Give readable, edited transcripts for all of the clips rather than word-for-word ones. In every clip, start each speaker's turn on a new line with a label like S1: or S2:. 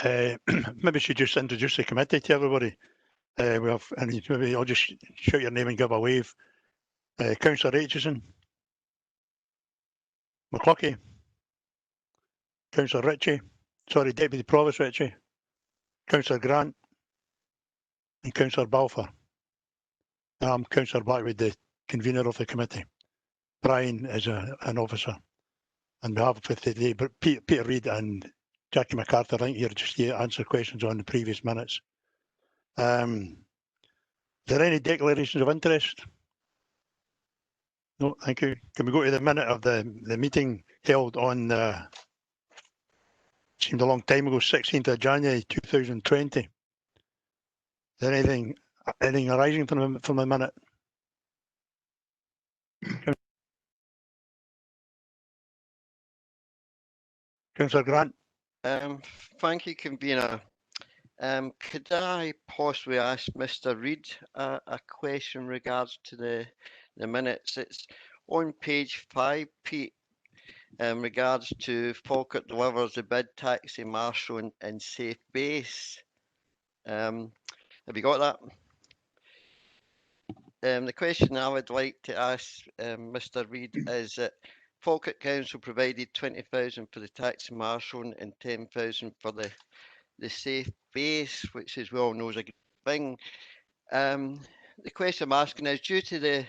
S1: Maybe should just introduce the committee to everybody. We have, and maybe I'll just shout your name and give a wave. Councillor Aitchison, McCluckie, Councillor Ritchie, sorry, Deputy Provost Ritchie, Councillor Grant, and Councillor Balfour. I'm Councillor Blackwood, the convener of the committee. Brian is an officer. And we have with today, but Peter Reid and Jackie MacArthur, I think, here just to answer questions on the previous minutes. Is there any declarations of interest? No, thank you. Can we go to the minute of the meeting held on, seemed a long time ago, 16th of January 2020? Is there anything arising from the minute? Councillor Grant.
S2: Thank you, convener. Could I possibly ask Mr. Reid a question in regards to the minutes? It's on page 5, Pete, in regards to Falkirk delivers the bid taxi marshal and safe base. Have you got that? The question I would like to ask Mr. Reid is that Falkirk Council provided 20,000 for the taxi marshal and 10,000 for the safe base, which as we all know is a good thing. The question I'm asking is, due to the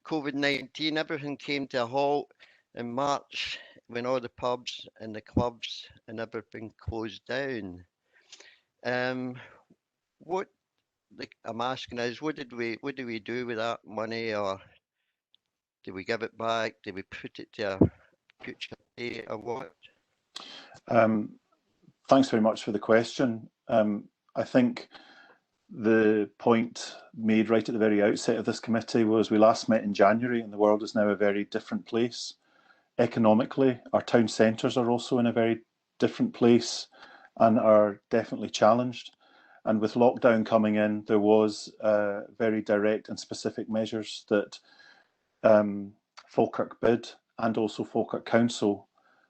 S2: COVID-19, everything came to a halt in March when all the pubs and the clubs and everything closed down. What I'm asking is, what did we do with that money, or did we give it back? Did we put it to a future pay, or what?
S3: Thanks very much for the question. I think the point made right at the very outset of this committee was we last met in January and the world is now a very different place. Economically, our town centres are also in a very different place and are definitely challenged. And with lockdown coming in, there was very direct and specific measures that Falkirk Bid and also Falkirk Council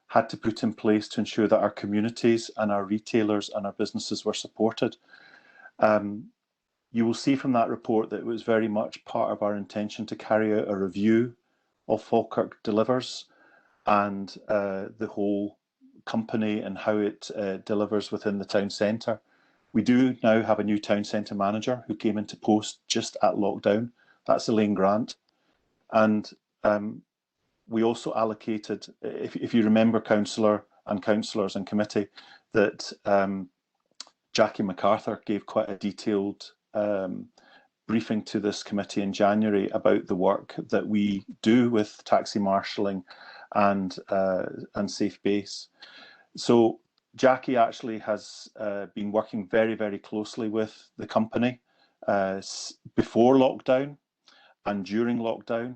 S3: had to put in place to ensure that our communities and our retailers and our businesses were supported. You will see from that report that it was very much part of our intention to carry out a review of Falkirk Delivers and the whole company and how it delivers within the town centre. We do now have a new town centre manager who came into post just at lockdown. That's Elaine Grant. And we also allocated, if you remember, councillor and councillors and committee, that Jackie MacArthur gave quite a detailed briefing to this committee in January about the work that we do with taxi marshalling and safe base. So Jackie actually has been working very, very closely with the company before lockdown and during lockdown,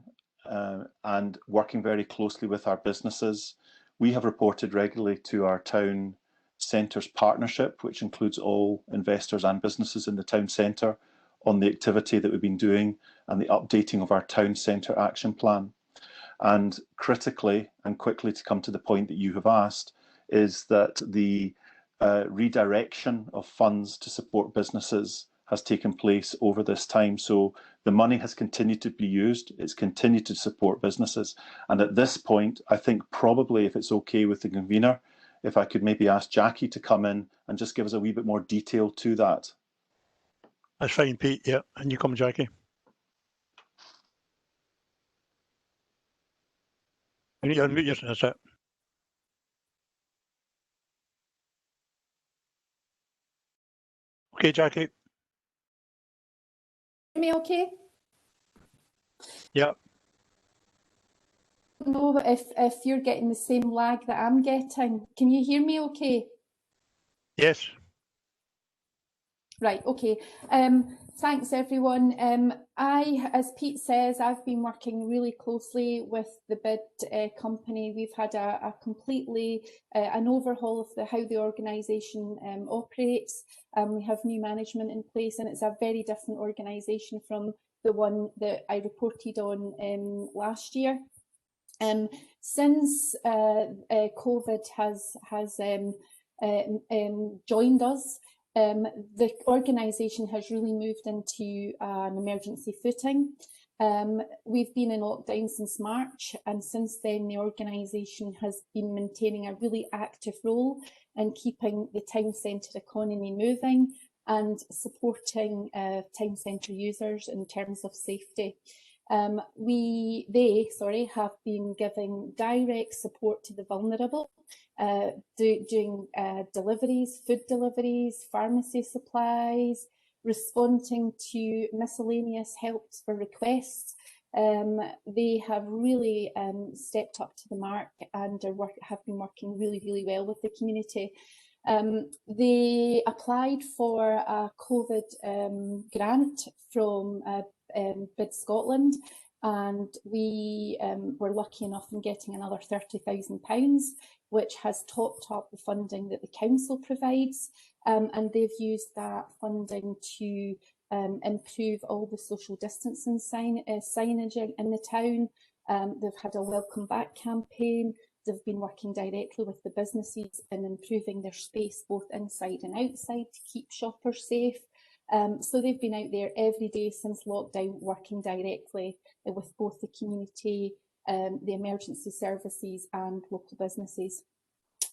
S3: and working very closely with our businesses. We have reported regularly to our town centres partnership, which includes all investors and businesses in the town centre, on the activity that we've been doing and the updating of our town centre action plan. And critically and quickly, to come to the point that you have asked, is that the redirection of funds to support businesses has taken place over this time. So the money has continued to be used, it's continued to support businesses. And at this point, I think probably, if it's okay with the convener, if I could maybe ask Jackie to come in and just give us a wee bit more detail to that.
S1: That's fine, Pete, yeah. And you come, Jackie. You need to unmute yourself, that's it. Okay, Jackie.
S4: Me okay?
S1: Yeah.
S4: I don't know if you're getting the same lag that I'm getting. Can you hear me okay?
S1: Yes.
S4: Right, okay. Thanks everyone. As Pete says, I've been working really closely with the bid company. We've had a completely an overhaul of how the organisation operates. We have new management in place, and it's a very different organisation from the one that I reported on last year. Since COVID has joined us. The organisation has really moved into an emergency footing. We've been in lockdown since March, and since then the organisation has been maintaining a really active role in keeping the town centre economy moving and supporting town centre users in terms of safety. They have been giving direct support to the vulnerable, doing deliveries, food deliveries, pharmacy supplies, responding to miscellaneous helps for requests. They have really stepped up to the mark and have been working really, really well with the community. They applied for a COVID grant from Bid Scotland, and we were lucky enough in getting another £30,000, which has topped up the funding that the council provides, and they've used that funding to improve all the social distancing signage in the town. They've had a welcome back campaign. They've been working directly with the businesses in improving their space both inside and outside to keep shoppers safe. So they've been out there every day since lockdown, working directly with both the community, the emergency services and local businesses.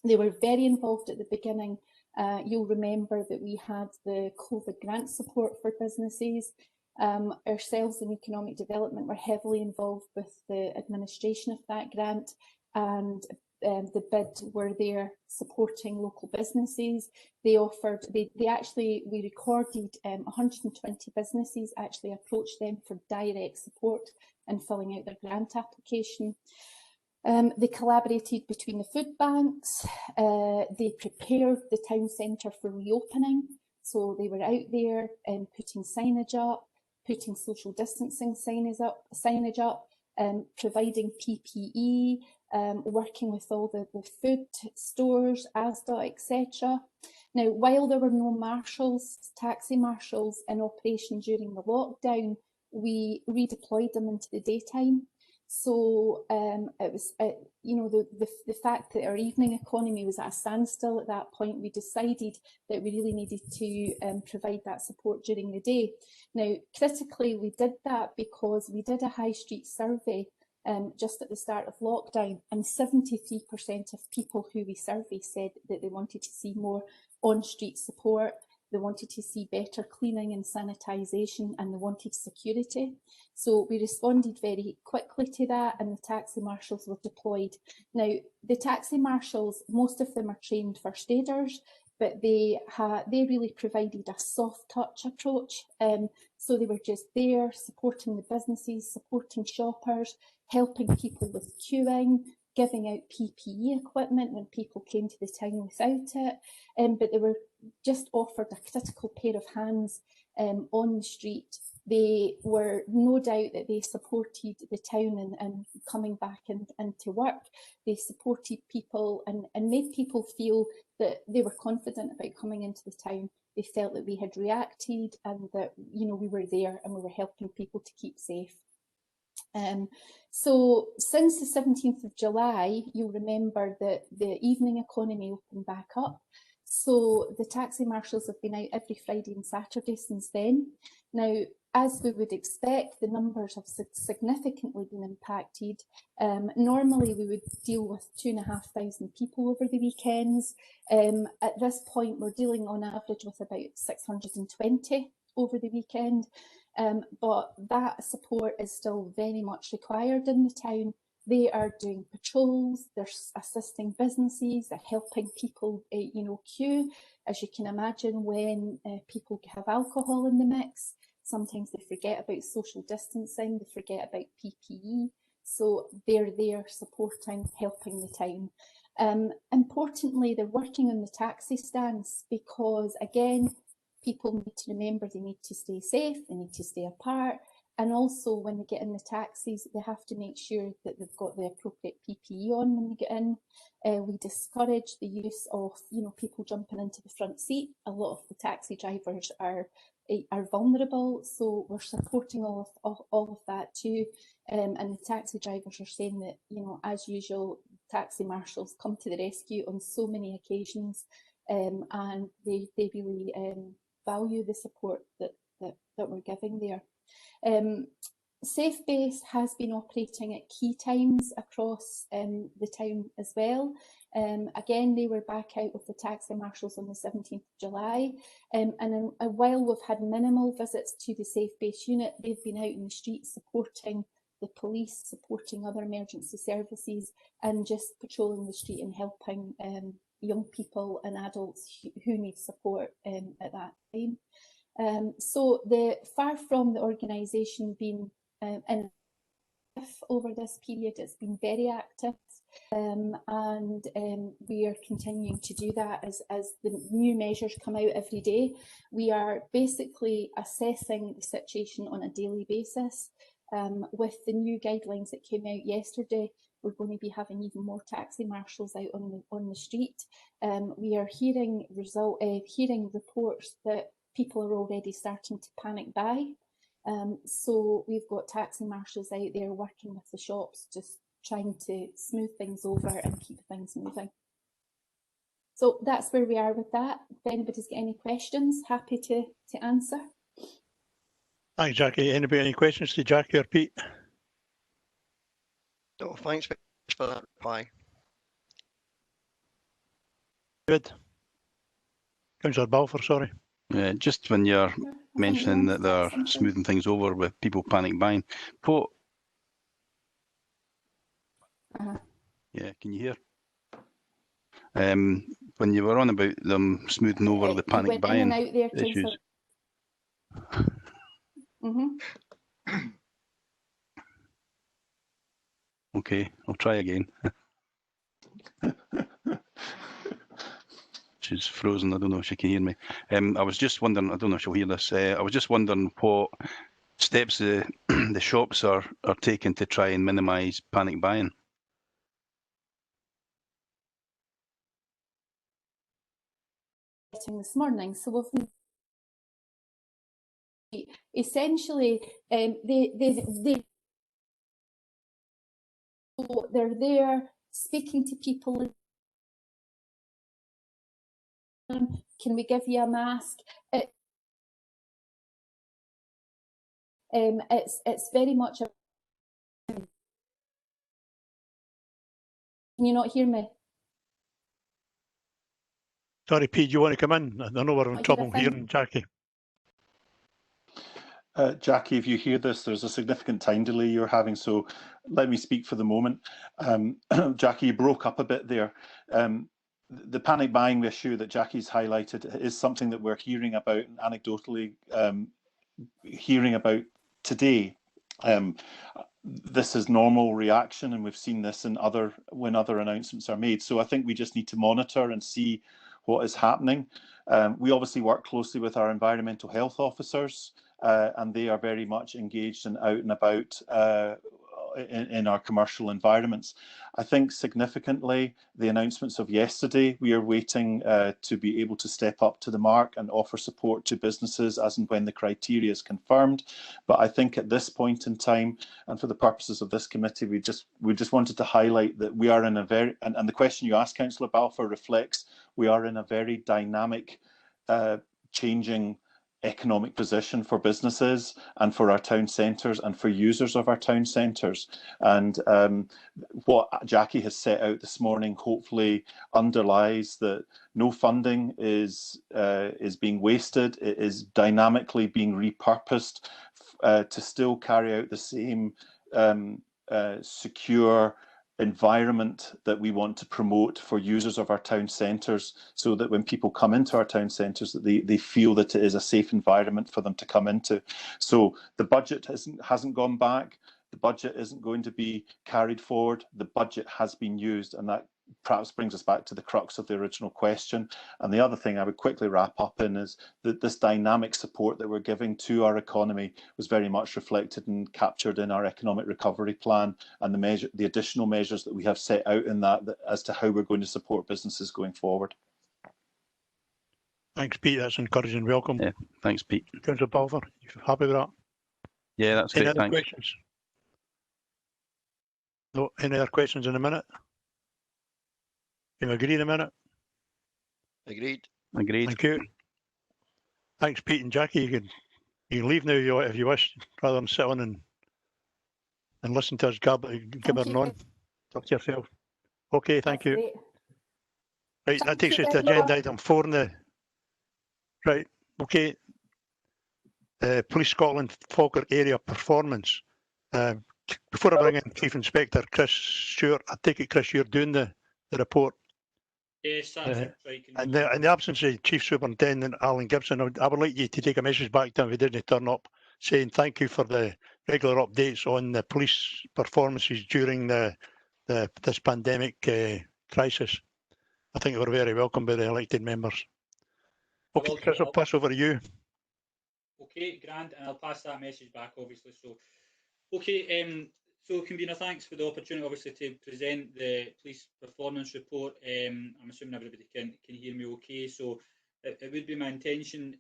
S4: They were very involved at the beginning. You'll remember that we had the COVID grant support for businesses. Ourselves in economic development were heavily involved with the administration of that grant, and the Bid were there supporting local businesses. We recorded 120 businesses actually approached them for direct support in filling out their grant application. They collaborated between the food banks. They prepared the town centre for reopening. So they were out there putting signage up, putting social distancing signage up, providing PPE, working with all the food stores, ASDA, etc. Now, while there were no taxi marshals in operation during the lockdown, we redeployed them into the daytime. So it was, the fact that our evening economy was at a standstill at that point, we decided that we really needed to provide that support during the day. Now, critically, we did that because we did a high street survey just at the start of lockdown, and 73% of people who we surveyed said that they wanted to see more on-street support. They wanted to see better cleaning and sanitisation, and they wanted security. So we responded very quickly to that, and the taxi marshals were deployed. Now, the taxi marshals, most of them are trained first aiders, but they really provided a soft touch approach. So they were just there supporting the businesses, supporting shoppers, helping people with queuing, giving out PPE equipment when people came to the town without it. But they were just offered a critical pair of hands on the street. They were no doubt that they supported the town and coming back into work. They supported people and made people feel that they were confident about coming into the town. They felt that we had reacted and that, you know, we were there and we were helping people to keep safe. So since the 17th of July, you'll remember that the evening economy opened back up. So the taxi marshals have been out every Friday and Saturday since then. Now, as we would expect, the numbers have significantly been impacted. Normally, we would deal with 2,500 people over the weekends. At this point, we're dealing on average with about 620 over the weekend. But that support is still very much required in the town. They are doing patrols, they're assisting businesses, they're helping people, queue. As you can imagine, when people have alcohol in the mix, sometimes they forget about social distancing, they forget about PPE. So they're there supporting, helping the town. Importantly, they're working on the taxi stands because, again, people need to remember they need to stay safe, they need to stay apart. And also when they get in the taxis, they have to make sure that they've got the appropriate PPE on when they get in. We discourage the use of, people jumping into the front seat. A lot of the taxi drivers are vulnerable, so we're supporting all of that too. And the taxi drivers are saying that, as usual, taxi marshals come to the rescue on so many occasions. and they really value the support that we're giving there. Safe Base has been operating at key times across the town as well. Again, they were back out with the taxi marshals on the 17th of July. And while we've had minimal visits to the Safe Base unit, they've been out in the streets supporting the police, supporting other emergency services, and just patrolling the street and helping young people and adults who need support at that time. So far from the organisation being in over this period, it's been very active, and we are continuing to do that as the new measures come out every day. We are basically assessing the situation on a daily basis. With the new guidelines that came out yesterday, we're going to be having even more taxi marshals out on the street. We are hearing reports that people are already starting to panic buy. So we've got taxi marshals out there working with the shops, just trying to smooth things over and keep things moving. So that's where we are with that. If anybody's got any questions, happy to answer.
S1: Thanks, Jackie. Anybody any questions to Jackie or Pete?
S2: No, thanks for that reply.
S1: Good. Councillor Balfour, sorry.
S5: Just when you're mentioning that they're smoothing things over with people panic buying, yeah, can you hear? When you were on about them smoothing over the panic buying issues. Okay, I'll try again. She's frozen. I don't know if she can hear me. I was just wondering, I don't know if she'll hear this. I was just wondering what steps the shops are taking to try and minimise panic buying.
S4: This morning, so we've essentially they're there speaking to people. Can we give you a mask? It's very much a. Can you not hear me?
S1: Sorry, Pete, do you want to come in? I know we're in trouble hearing Jackie.
S3: Jackie, if you hear this, there's a significant time delay you're having, so let me speak for the moment. Jackie, you broke up a bit there. The panic buying issue that Jackie's highlighted is something that we're hearing about and anecdotally hearing about today. This is normal reaction, and we've seen this in when other announcements are made. So I think we just need to monitor and see what is happening. We obviously work closely with our environmental health officers, and they are very much engaged and out and about in our commercial environments. I think significantly the announcements of yesterday, we are waiting to be able to step up to the mark and offer support to businesses as and when the criteria is confirmed. But I think at this point in time, and for the purposes of this committee, we just wanted to highlight that we are in a very, and the question you asked, Councillor Balfour, reflects we are in a very dynamic, changing economic position for businesses and for our town centres and for users of our town centres. And what Jackie has set out this morning hopefully underlies that no funding is being wasted. It is dynamically being repurposed to still carry out the same secure environment that we want to promote for users of our town centres, so that when people come into our town centres that they feel that it is a safe environment for them to come into. So the budget hasn't gone back, the budget isn't going to be carried forward, the budget has been used, and that perhaps brings us back to the crux of the original question. And the other thing I would quickly wrap up in is that this dynamic support that we're giving to our economy was very much reflected and captured in our economic recovery plan, and the additional measures that we have set out in that as to how we're going to support businesses going forward.
S1: Thanks, Pete. That's encouraging. Welcome.
S5: Yeah, thanks, Pete.
S1: Councillor Balfour, you happy with that?
S5: Yeah, that's great.
S1: Any other
S5: thanks.
S1: questions? No, any other questions in a minute? Can we agree in a minute?
S2: Agreed.
S5: Agreed.
S1: Thank you. Thanks, Pete and Jackie. You can leave now if you wish, rather than sit on and listen to us gibbering on. Talk to yourself. Okay, thank you.
S4: Great.
S1: Right, that takes
S4: Thank
S1: us
S4: you,
S1: to agenda item 4 in the. Right, okay. Police Scotland Falkirk area performance. Before I bring in Chief Inspector Chris Stewart, I take it, Chris, you're doing the report.
S6: Yes, that's right.
S1: In the absence of Chief Superintendent Alan Gibson, I would like you to take a message back to him if he didn't turn up, saying thank you for the regular updates on the police performances during this pandemic crisis. I think they were very welcome by the elected members. Okay, Chris, I'll pass over to you.
S6: Okay, grand, and I'll pass that message back, obviously. So, okay, so convener, thanks for the opportunity, obviously, to present the police performance report. I'm assuming everybody can hear me okay. So, it would be my intention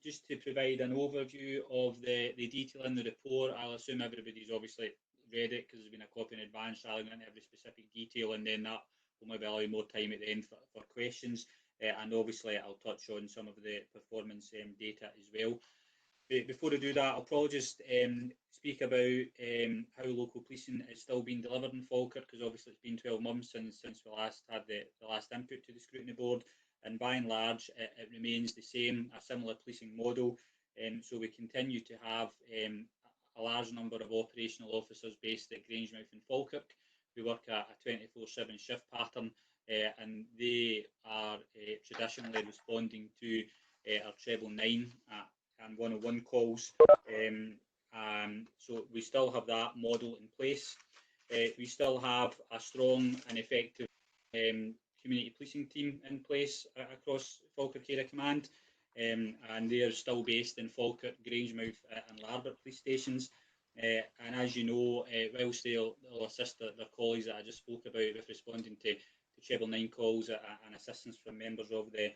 S6: just to provide an overview of the detail in the report. I'll assume everybody's obviously read it because there's been a copy in advance, rather than every specific detail, and then that will maybe allow more time at the end for questions. And obviously, I'll touch on some of the performance data as well. Before I do that, I'll probably just speak about how local policing is still being delivered in Falkirk, because obviously it's been 12 months since we last had the last input to the Scrutiny Board, and by and large it remains the same, a similar policing model. So we continue to have a large number of operational officers based at Grangemouth and Falkirk. We work at a 24/7 shift pattern, and they are traditionally responding to our treble 9 and 101 calls. So we still have that model in place. We still have a strong and effective community policing team in place across Falkirk Area Command, and they are still based in Falkirk, Grangemouth and Larbert police stations. And as you know, whilst they'll assist their colleagues that I just spoke about with responding to treble 9 calls and assistance from members of the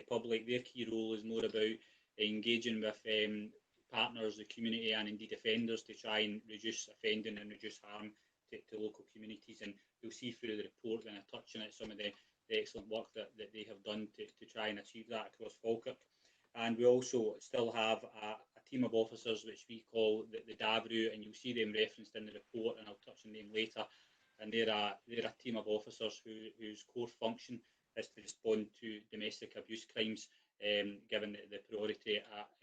S6: public, their key role is more about engaging with partners, the community, and indeed offenders to try and reduce offending and reduce harm to local communities. And you'll see through the report when I touch on it some of the excellent work that they have done to try and achieve that across Falkirk. And we also still have a team of officers which we call the DAVRU, and you'll see them referenced in the report, and I'll touch on them later. And they're a team of officers whose core function is to respond to domestic abuse crimes, given the priority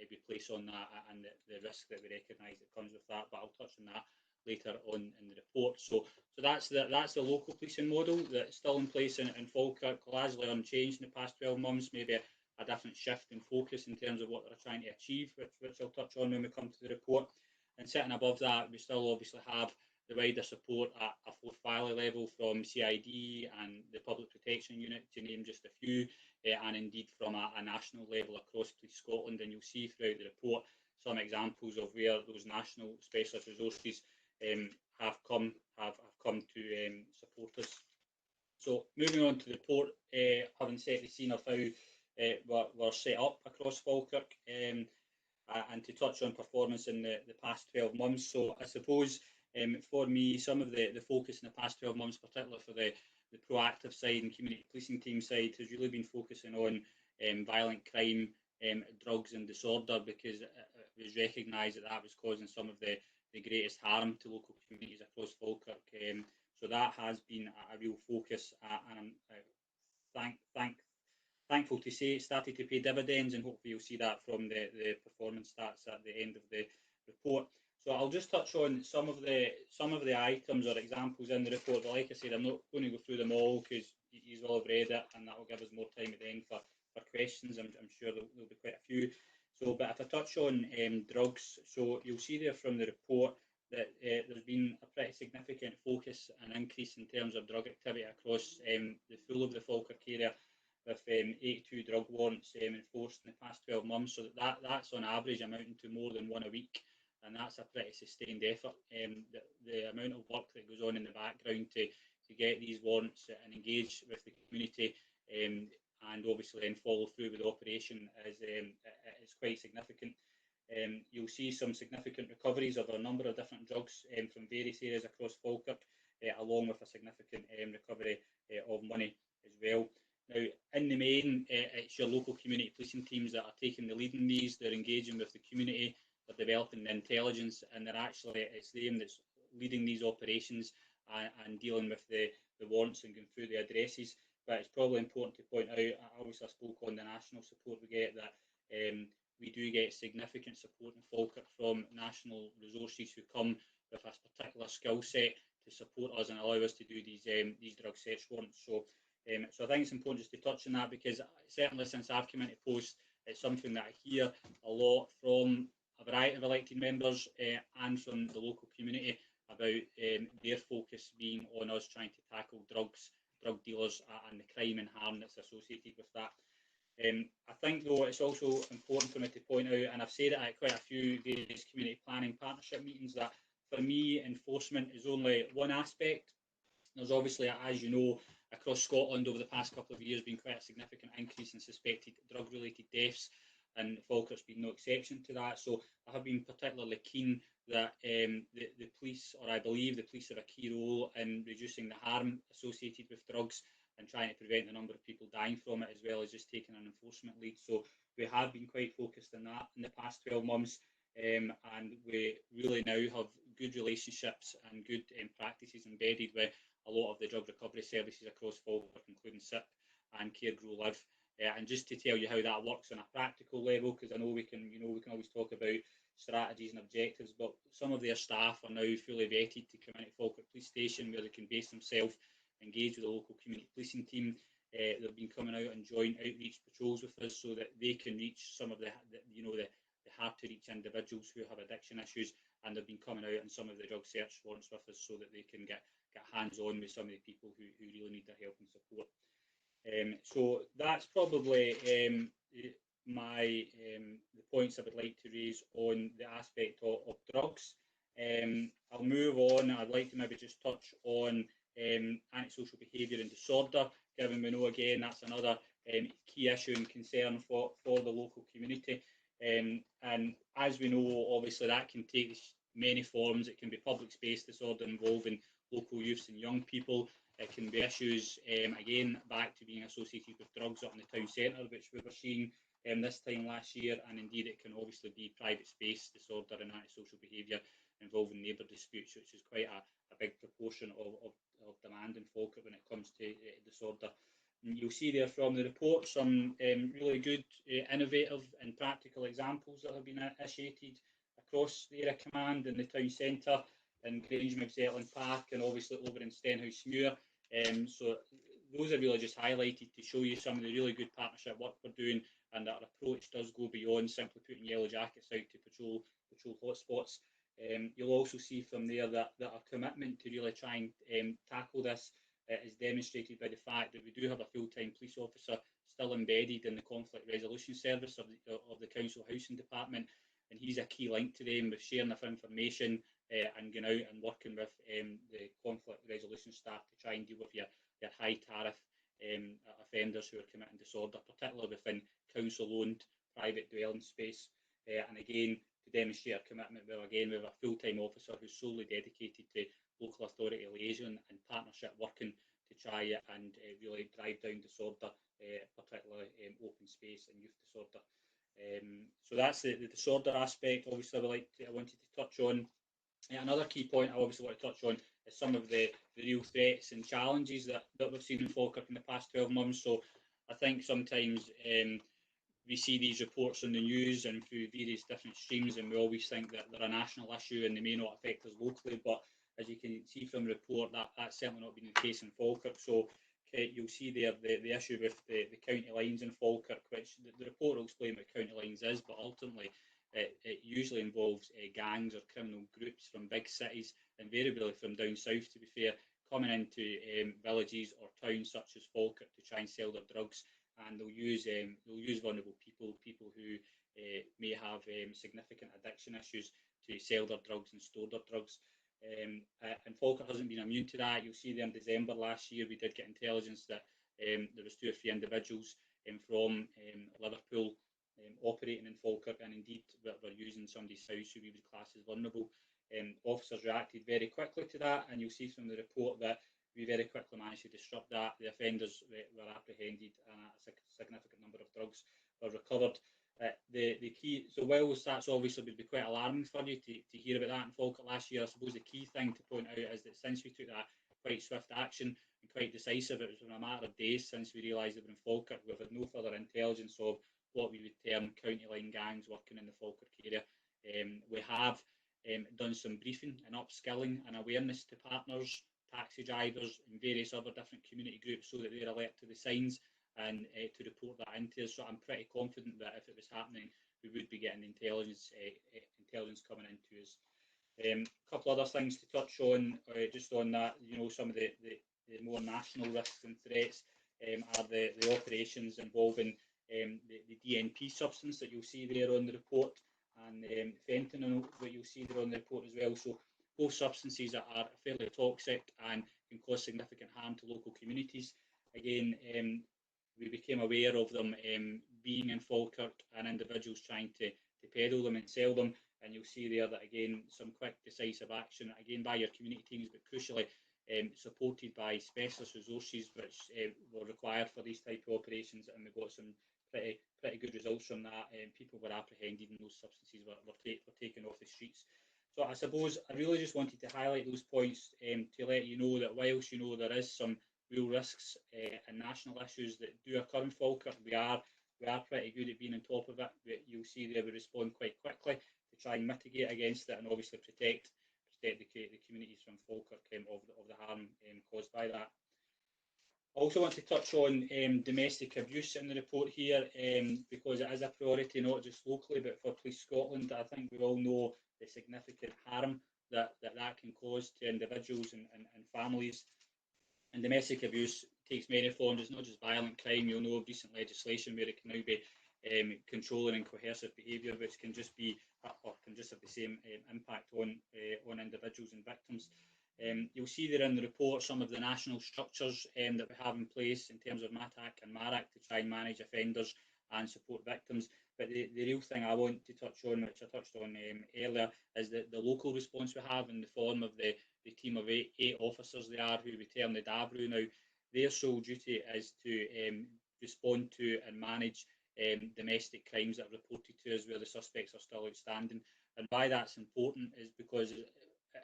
S6: we place on that and the risk that we recognise that comes with that. But I'll touch on that later on in the report. So that's the local policing model that's still in place in Falkirk, largely unchanged in the past 12 months, maybe a different shift in focus in terms of what they're trying to achieve, which I'll touch on when we come to the report. And sitting above that, we still obviously have the wider support at a Forth Valley level from CID and the Public Protection Unit, to name just a few, and indeed from a national level across Police Scotland. And you'll see throughout the report some examples of where those national specialist resources have come to support us. So moving on to the report, having set the scene of how we're set up across Falkirk, and to touch on performance in the past 12 months. So I suppose for me, some of the focus in the past 12 months, particularly for the proactive side and community policing team side, has really been focusing on violent crime, drugs and disorder, because it was recognised that was causing some of the greatest harm to local communities across Falkirk. So that has been a real focus, and I'm thankful to say it started to pay dividends, and hopefully you'll see that from the performance stats at the end of the report. So I'll just touch on some of the items or examples in the report, but like I said, I'm not going to go through them all because you all have read it, and that will give us more time at the end for questions. I'm sure there'll be quite a few. So, but if I touch on drugs, so you'll see there from the report that there's been a pretty significant focus and increase in terms of drug activity across the full of the Falkirk area, with 82 drug warrants enforced in the past 12 months. So that's on average amounting to more than one a week, and that's a pretty sustained effort. The amount of work that goes on in the background to get these warrants and engage with the community, and obviously then follow through with the operation is quite significant. You'll see some significant recoveries of a number of different drugs from various areas across Falkirk, along with a significant recovery of money as well. Now, in the main, it's your local community policing teams that are taking the lead in these. They're engaging with the community, they're developing the intelligence, and it's them that's leading these operations and dealing with the warrants and going through the addresses. But it's probably important to point out, obviously I spoke on the national support we get, that we do get significant support in Falkirk from national resources who come with a particular skill set to support us and allow us to do these drug search warrants. So I think it's important just to touch on that, because certainly since I've come into post, it's something that I hear a lot from a variety of elected members and from the local community about their focus being on us trying to tackle drugs, drug dealers and the crime and harm that's associated with that. I think, though, it's also important for me to point out, and I've said it at quite a few various community planning partnership meetings, that for me, enforcement is only one aspect. There's obviously, as you know, across Scotland over the past couple of years been quite a significant increase in suspected drug-related deaths, and Falkirk's been no exception to that. So I have been particularly keen that the police, or I believe the police, have a key role in reducing the harm associated with drugs and trying to prevent the number of people dying from it, as well as just taking an enforcement lead. So we have been quite focused on that in the past 12 months, and we really now have good relationships and good practices embedded with a lot of the drug recovery services across Falkirk, including SIP and Care Grow Live. And just to tell you how that works on a practical level, because I know we can always talk about strategies and objectives, but some of their staff are now fully vetted to come into Falkirk Police Station, where they can base themselves, engage with the local community policing team. They've been coming out on joint outreach patrols with us so that they can reach some of the hard to reach individuals who have addiction issues, and they've been coming out on some of the drug search warrants with us so that they can get hands on with some of the people who really need their help and support. So that's probably the points I would like to raise on the aspect of drugs. I'll move on. I'd like to maybe just touch on antisocial behaviour and disorder, given we know again that's another key issue and concern for the local community. And as we know, obviously that can take many forms. It can be public space disorder involving local youths and young people. It can be issues, again, back to being associated with drugs up in the town centre, which we were seeing this time last year, and indeed it can obviously be private space disorder and antisocial behaviour involving neighbour disputes, which is quite a big proportion of demand in Falkirk when it comes to disorder. And you'll see there from the report some really good, innovative and practical examples that have been initiated across the area command in the town centre, in Grangemouth Park, and obviously over in Stenhousemuir. So those are really just highlighted to show you some of the really good partnership work we're doing, and that our approach does go beyond simply putting yellow jackets out to patrol hotspots. You'll also see from there that our commitment to really try and tackle this is demonstrated by the fact that we do have a full-time police officer still embedded in the conflict resolution service of the council housing department, and he's a key link to them with sharing of information and going out and working with the conflict resolution staff to try and deal with your high tariff offenders who are committing disorder, particularly within council-owned private dwelling space. And again, to demonstrate our commitment, we have a full-time officer who's solely dedicated to local authority liaison and partnership working to try and really drive down disorder, particularly open space and youth disorder. So that's the disorder aspect. Obviously, I wanted to touch on. Another key point I obviously want to touch on is some of the real threats and challenges that we've seen in Falkirk in the past 12 months. So I think sometimes we see these reports on the news and through various different streams, and we always think that they're a national issue and they may not affect us locally. But as you can see from the report, that's certainly not been the case in Falkirk. So you'll see there the issue with the county lines in Falkirk, which the report will explain what county lines is, but ultimately it usually involves gangs or criminal groups from big cities, invariably from down south, to be fair, coming into villages or towns such as Falkirk to try and sell their drugs, and they'll use vulnerable people who may have significant addiction issues to sell their drugs and store their drugs. And Falkirk hasn't been immune to that. You'll see there in December last year, we did get intelligence that there was 2 or 3 individuals from Liverpool operating in Falkirk, and indeed were using somebody's house who we would class as vulnerable. Officers reacted very quickly to that, and you'll see from the report that we very quickly managed to disrupt that. The offenders were apprehended and a significant number of drugs were recovered. The key, so whilst that's obviously would be quite alarming for you to hear about that in Falkirk last year, I suppose the key thing to point out is that since we took that quite swift action and quite decisive, it was in a matter of days since we realised that we're in Falkirk, we've had no further intelligence of what we would term county line gangs working in the Falkirk area. We have done some briefing and upskilling and awareness to partners, taxi drivers and various other different community groups so that they're alert to the signs and to report that into us. So I'm pretty confident that if it was happening, we would be getting intelligence coming into us. A couple other things to touch on, just on that, some of the more national risks and threats are the operations involving the DNP substance that you'll see there on the report, and fentanyl that you'll see there on the report as well. So both substances are fairly toxic and can cause significant harm to local communities. Again, we became aware of them being in Falkirk and individuals trying to peddle them and sell them. And you'll see there that, again, some quick, decisive action, again, by your community teams, but crucially supported by specialist resources which were required for these type of operations. And we got some pretty good results from that. People were apprehended and those substances were taken off the streets. So I suppose I really just wanted to highlight those points to let you know that whilst there is some real risks and national issues that do occur in Falkirk, we are pretty good at being on top of it. You'll see there we respond quite quickly to try and mitigate against it and obviously protect the communities from Falkirk of the harm caused by that. I also want to touch on domestic abuse in the report here because it is a priority not just locally but for Police Scotland. I think we all know the significant harm that can cause to individuals and families. And domestic abuse takes many forms. It's not just violent crime. You'll know of recent legislation where it can now be controlling and coercive behaviour, which can just be or can just have the same impact on individuals and victims. You'll see there in the report some of the national structures that we have in place in terms of MATAC and MARAC to try and manage offenders and support victims. But the real thing I want to touch on, which I touched on earlier, is the local response we have in the form of the team of eight officers they are, who we term the DAVRU now. Their sole duty is to respond to and manage domestic crimes that are reported to us where the suspects are still outstanding. And why that's important is because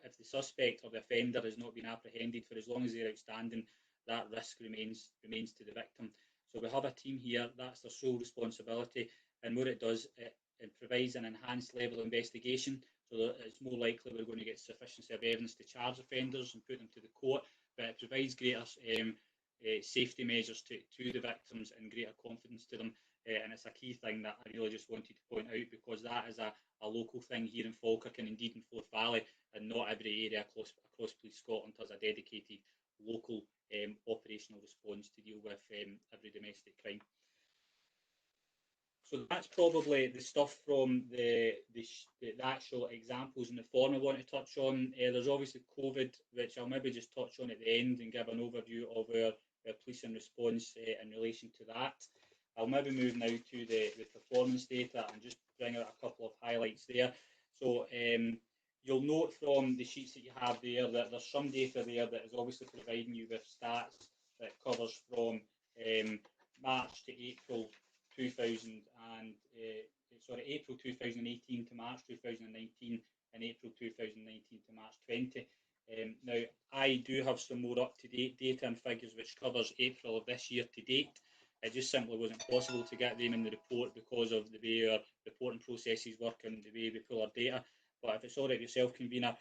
S6: if the suspect or the offender has not been apprehended for as long as they're outstanding, that risk remains to the victim. So we have a team here, that's their sole responsibility, and what it does, it provides an enhanced level of investigation, so that it's more likely we're going to get sufficiency of evidence to charge offenders and put them to the court, but it provides greater safety measures to the victims and greater confidence to them. And it's a key thing that I really just wanted to point out, because that is a local thing here in Falkirk and indeed in Forth Valley, and not every area across Police Scotland has a dedicated local operational response to deal with every domestic crime. So that's probably the stuff from the actual examples in the form I want to touch on. There's obviously COVID, which I'll maybe just touch on at the end and give an overview of our policing response in relation to that. I'll maybe move now to the performance data and just bring out a couple of highlights there. So you'll note from the sheets that you have there that there's some data there that is obviously providing you with stats that covers from March to April 2018 to March 2019 and April 2019 to March 20. Now, I do have some more up-to-date data and figures which covers April of this year to date. It just simply wasn't possible to get them in the report because of the way our reporting processes work and the way we pull our data. But if it's all right with yourself, convener,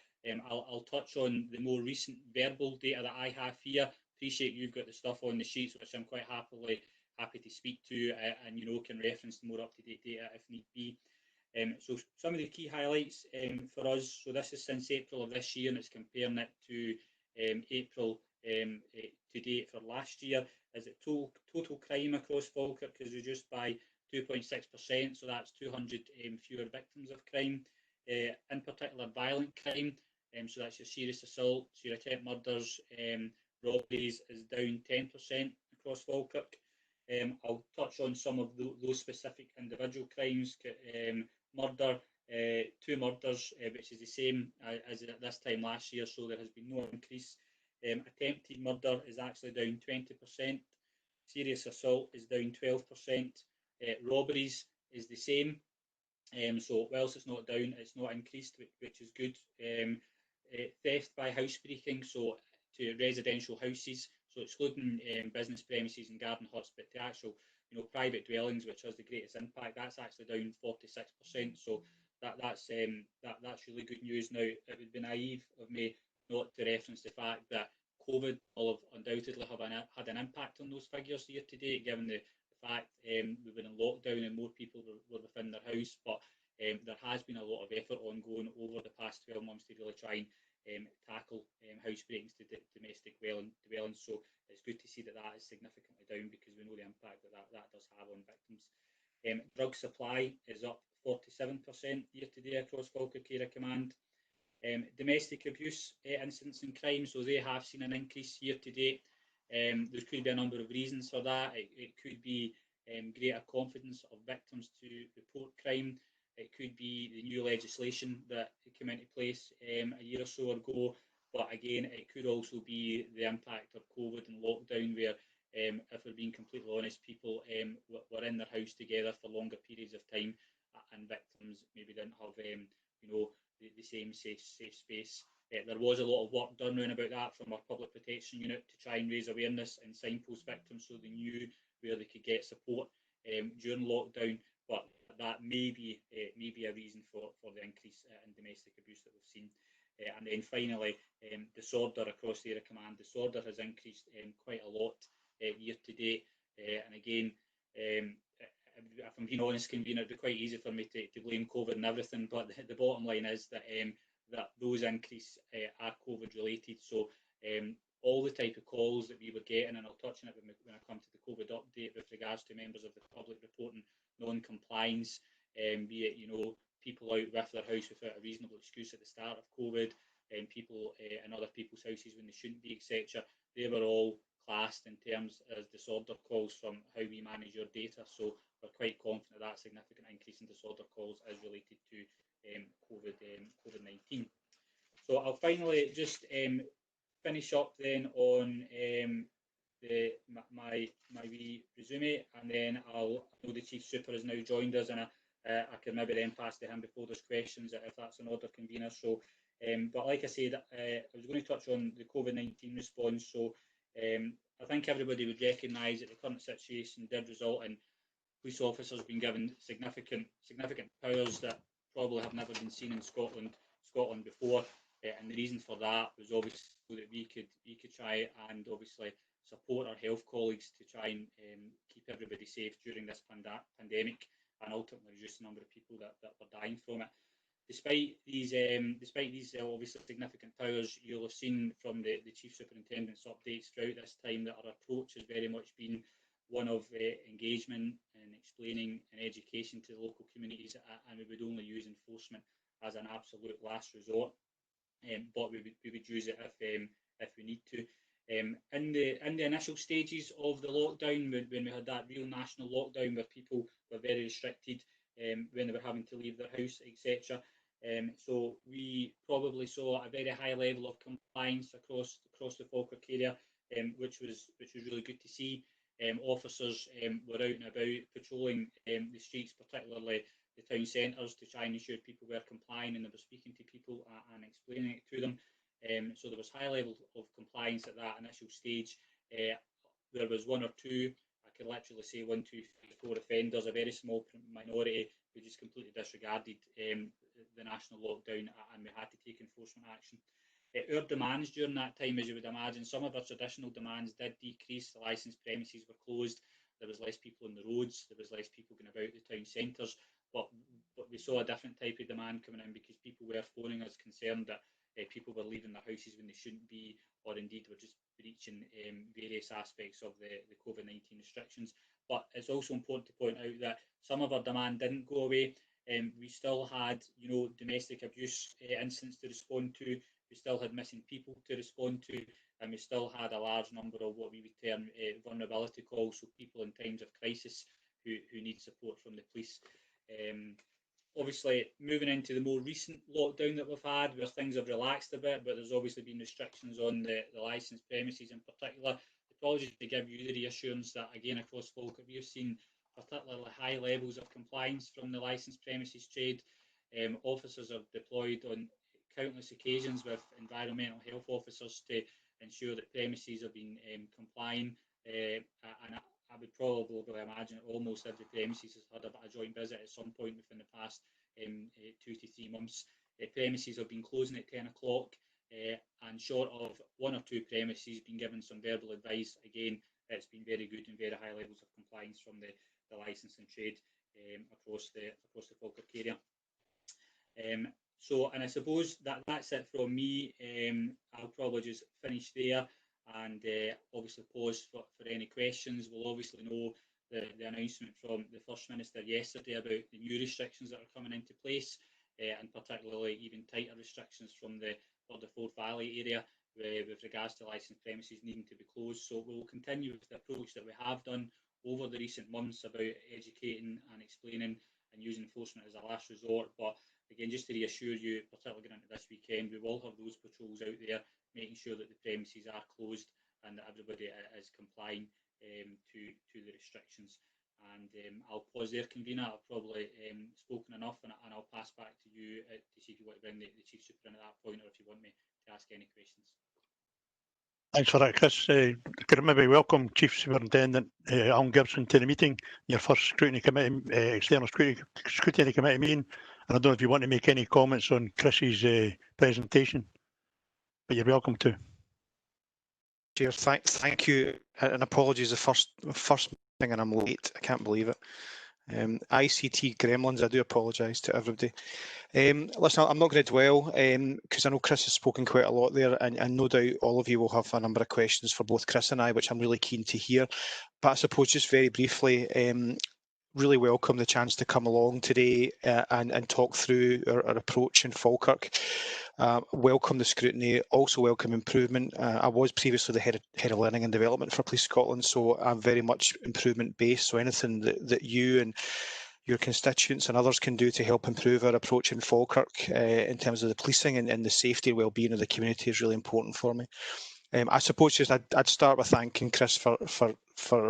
S6: I'll touch on the more recent verbal data that I have here. Appreciate you've got the stuff on the sheets, which I'm quite happy to speak to, and can reference the more up-to-date data if need be. So some of the key highlights for us, so this is since April of this year, and it's comparing it to April to date for last year, is that total crime across Falkirk is reduced by 2.6%, so that's 200 fewer victims of crime. In particular, violent crime, so that's your serious assaults, your attempt murders, robberies, is down 10% across Falkirk. I'll touch on some of those specific individual crimes. Murder, 2 murders, which is the same as at this time last year, so there has been no increase. Attempted murder is actually down 20%. Serious assault is down 12%. Robberies is the same. So whilst it's not down, it's not increased, which is good. Theft by housebreaking, so to residential houses, so excluding business premises and garden huts, but to actual, private dwellings, which has the greatest impact, that's actually down 46%. So that's really good news. Now, it would be naive of me not to reference the fact that COVID will have undoubtedly had an impact on those figures year to date, given the fact we've been in lockdown and more people were within their house, but there has been a lot of effort ongoing over the past 12 months to really try and tackle housebreakings to domestic dwellings. So it's good to see that is significantly down, because we know the impact that does have on victims. Drug supply is up 47% year to date across Falkirk Area Command. Domestic abuse incidents and crime, so they have seen an increase year to date. There could be a number of reasons for that. It could be greater confidence of victims to report crime. It could be the new legislation that came into place a year or so ago. But again, it could also be the impact of COVID and lockdown, where, if we're being completely honest, people were in their house together for longer periods of time, and victims maybe didn't have, the same safe space. There was a lot of work done around about that from our public protection unit to try and raise awareness and signpost victims so they knew where they could get support during lockdown. But that may be a reason for the increase in domestic abuse that we've seen. And then finally, disorder across the Area Command. Disorder has increased quite a lot year to date. And again, if I'm being honest, convener, it'd be quite easy for me to blame COVID and everything, but the bottom line is that those increases are COVID related. So all the type of calls that we were getting, and I'll touch on it when I come to the COVID update with regards to members of the public reporting non-compliance, be it people out with their house without a reasonable excuse at the start of COVID, and people in other people's houses when they shouldn't be, etc. They were all classed in terms as disorder calls from how we manage your data. So we're quite confident that significant increase in disorder calls is related to COVID-19. So I'll finally just finish up then on my wee resume, and then I know the Chief Super has now joined us, and I can maybe then pass to him before there's questions, if that's an order, convener. So, but like I said, I was going to touch on the COVID-19 response. So I think everybody would recognise that the current situation did result in police officers being given significant powers that probably have never been seen in Scotland before. And the reason for that was obviously so that we could try and obviously support our health colleagues to try and keep everybody safe during this pandemic, and ultimately reduce the number of people that were dying from it. Despite these obviously significant powers, you'll have seen from the Chief Superintendent's updates throughout this time that our approach has very much been one of engagement and explaining and education to the local communities, and we would only use enforcement as an absolute last resort. But we would use it if we need to. In the initial stages of the lockdown, when we had that real national lockdown where people were very restricted when they were having to leave their house, etc. So we probably saw a very high level of compliance across the Falkirk area, which was really good to see. Officers were out and about patrolling the streets, particularly the town centres, to try and ensure people were complying and they were speaking to people and explaining it to them. So there was high level of compliance at that initial stage. There was one or two, I could literally say 1, 2, 3, 4 offenders, a very small minority who just completely disregarded the national lockdown, and we had to take enforcement action. Our demands during that time, as you would imagine, some of our traditional demands did decrease. The licensed premises were closed. There was less people on the roads. There was less people going about the town centres. But we saw a different type of demand coming in, because people were phoning us concerned that people were leaving their houses when they shouldn't be, or indeed were just breaching various aspects of the COVID-19 restrictions. But it's also important to point out that some of our demand didn't go away. We still had, domestic abuse incidents to respond to. We still had missing people to respond to, and we still had a large number of what we would term vulnerability calls, so people in times of crisis who need support from the police. obviously moving into the more recent lockdown that we've had, where things have relaxed a bit, but there's obviously been restrictions on the licensed premises in particular. The apologies to give you the reassurance that, again, across Falkirk, we have seen particularly high levels of compliance from the licensed premises trade. Officers are deployed on countless occasions with environmental health officers to ensure that premises have been complying, and I would probably imagine almost every premises has had a joint visit at some point within the past 2 to 3 months. Premises have been closing at 10 o'clock, and short of 1 or 2 premises being given some verbal advice, again, it's been very good and very high levels of compliance from the licence and trade across the Falkirk area. And I suppose that's it from me. I'll probably just finish there and obviously pause for any questions. We'll obviously know the announcement from the First Minister yesterday about the new restrictions that are coming into place, and particularly even tighter restrictions from the Forth Valley area with regards to licensed premises needing to be closed. So we'll continue with the approach that we have done over the recent months about educating and explaining and using enforcement as a last resort. But again, just to reassure you, particularly going into this weekend, we will have those patrols out there, making sure that the premises are closed and that everybody is complying to the restrictions. And I'll pause there, convener. I've probably spoken enough, and I'll pass back to you to see if you want to bring the Chief Super in at that point, or if you want me to ask any questions.
S1: Thanks for that, Chris. Could I maybe welcome Chief Superintendent Alan Gibson to the meeting, your first Scrutiny Committee, External Scrutiny Committee meeting. And I don't know if you want to make any comments on Chris's presentation, but you're welcome to.
S7: Chair, thank you, and apologies. The first thing, and I'm late. I can't believe it. ICT gremlins. I do apologise to everybody. Listen, I'm not going to dwell because I know Chris has spoken quite a lot there, and no doubt all of you will have a number of questions for both Chris and I, which I'm really keen to hear. But I suppose just very briefly, really welcome the chance to come along today and talk through our approach in Falkirk. Welcome the scrutiny, also welcome improvement. I was previously the head of learning and development for Police Scotland, so I'm very much improvement based. So anything that you and your constituents and others can do to help improve our approach in Falkirk in terms of the policing and the safety and well-being of the community is really important for me. I suppose just I'd start with thanking Chris for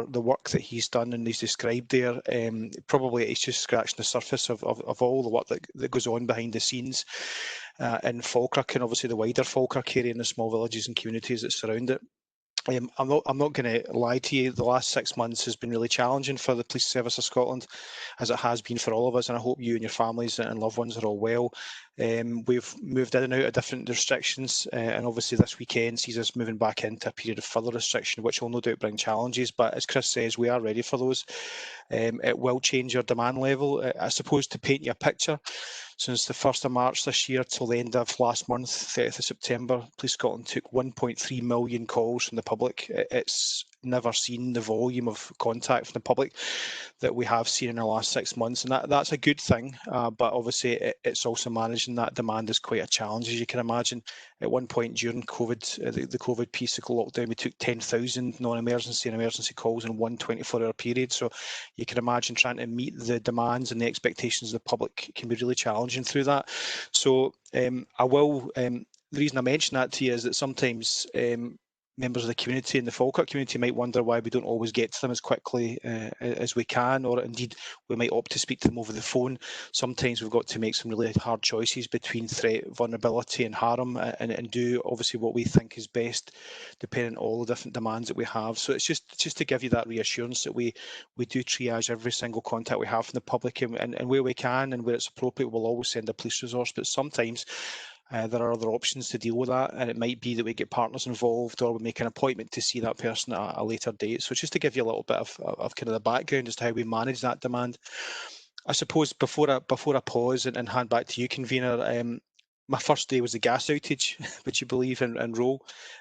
S7: the work that he's done and he's described there. Probably it's just scratching the surface of all the work that goes on behind the scenes in Falkirk, and obviously the wider Falkirk area and the small villages and communities that surround it. I'm not going to lie to you. The last 6 months has been really challenging for the Police Service of Scotland, as it has been for all of us, and I hope you and your families and loved ones are all well. We've moved in and out of different restrictions, and obviously this weekend sees us moving back into a period of further restriction, which will no doubt bring challenges, but as Chris says, we are ready for those. It will change our demand level. I suppose to paint you a picture, since the 1st of March this year till the end of last month, 30th of September, Police Scotland took 1.3 million calls from the public. It's never seen the volume of contact from the public that we have seen in the last 6 months, and that's a good thing, but obviously it's also managing that demand is quite a challenge, as you can imagine. At one point during COVID, the COVID piece of lockdown, we took 10,000 non-emergency and emergency calls in one 24-hour period, so you can imagine trying to meet the demands and the expectations of the public can be really challenging through that. So I will, the reason I mention that to you is that sometimes members of the community and the Falkirk community might wonder why we don't always get to them as quickly as we can, or indeed we might opt to speak to them over the phone. Sometimes we've got to make some really hard choices between threat, vulnerability and harm, and do obviously what we think is best depending on all the different demands that we have. So it's just to give you that reassurance that we do triage every single contact we have from the public, and where we can and where it's appropriate we'll always send a police resource, but sometimes there are other options to deal with that, and it might be that we get partners involved or we make an appointment to see that person at a later date. So just to give you a little bit of kind of the background as to how we manage that demand. I suppose before I pause and hand back to you, convener, my first day was the gas outage, would you believe, in Roe,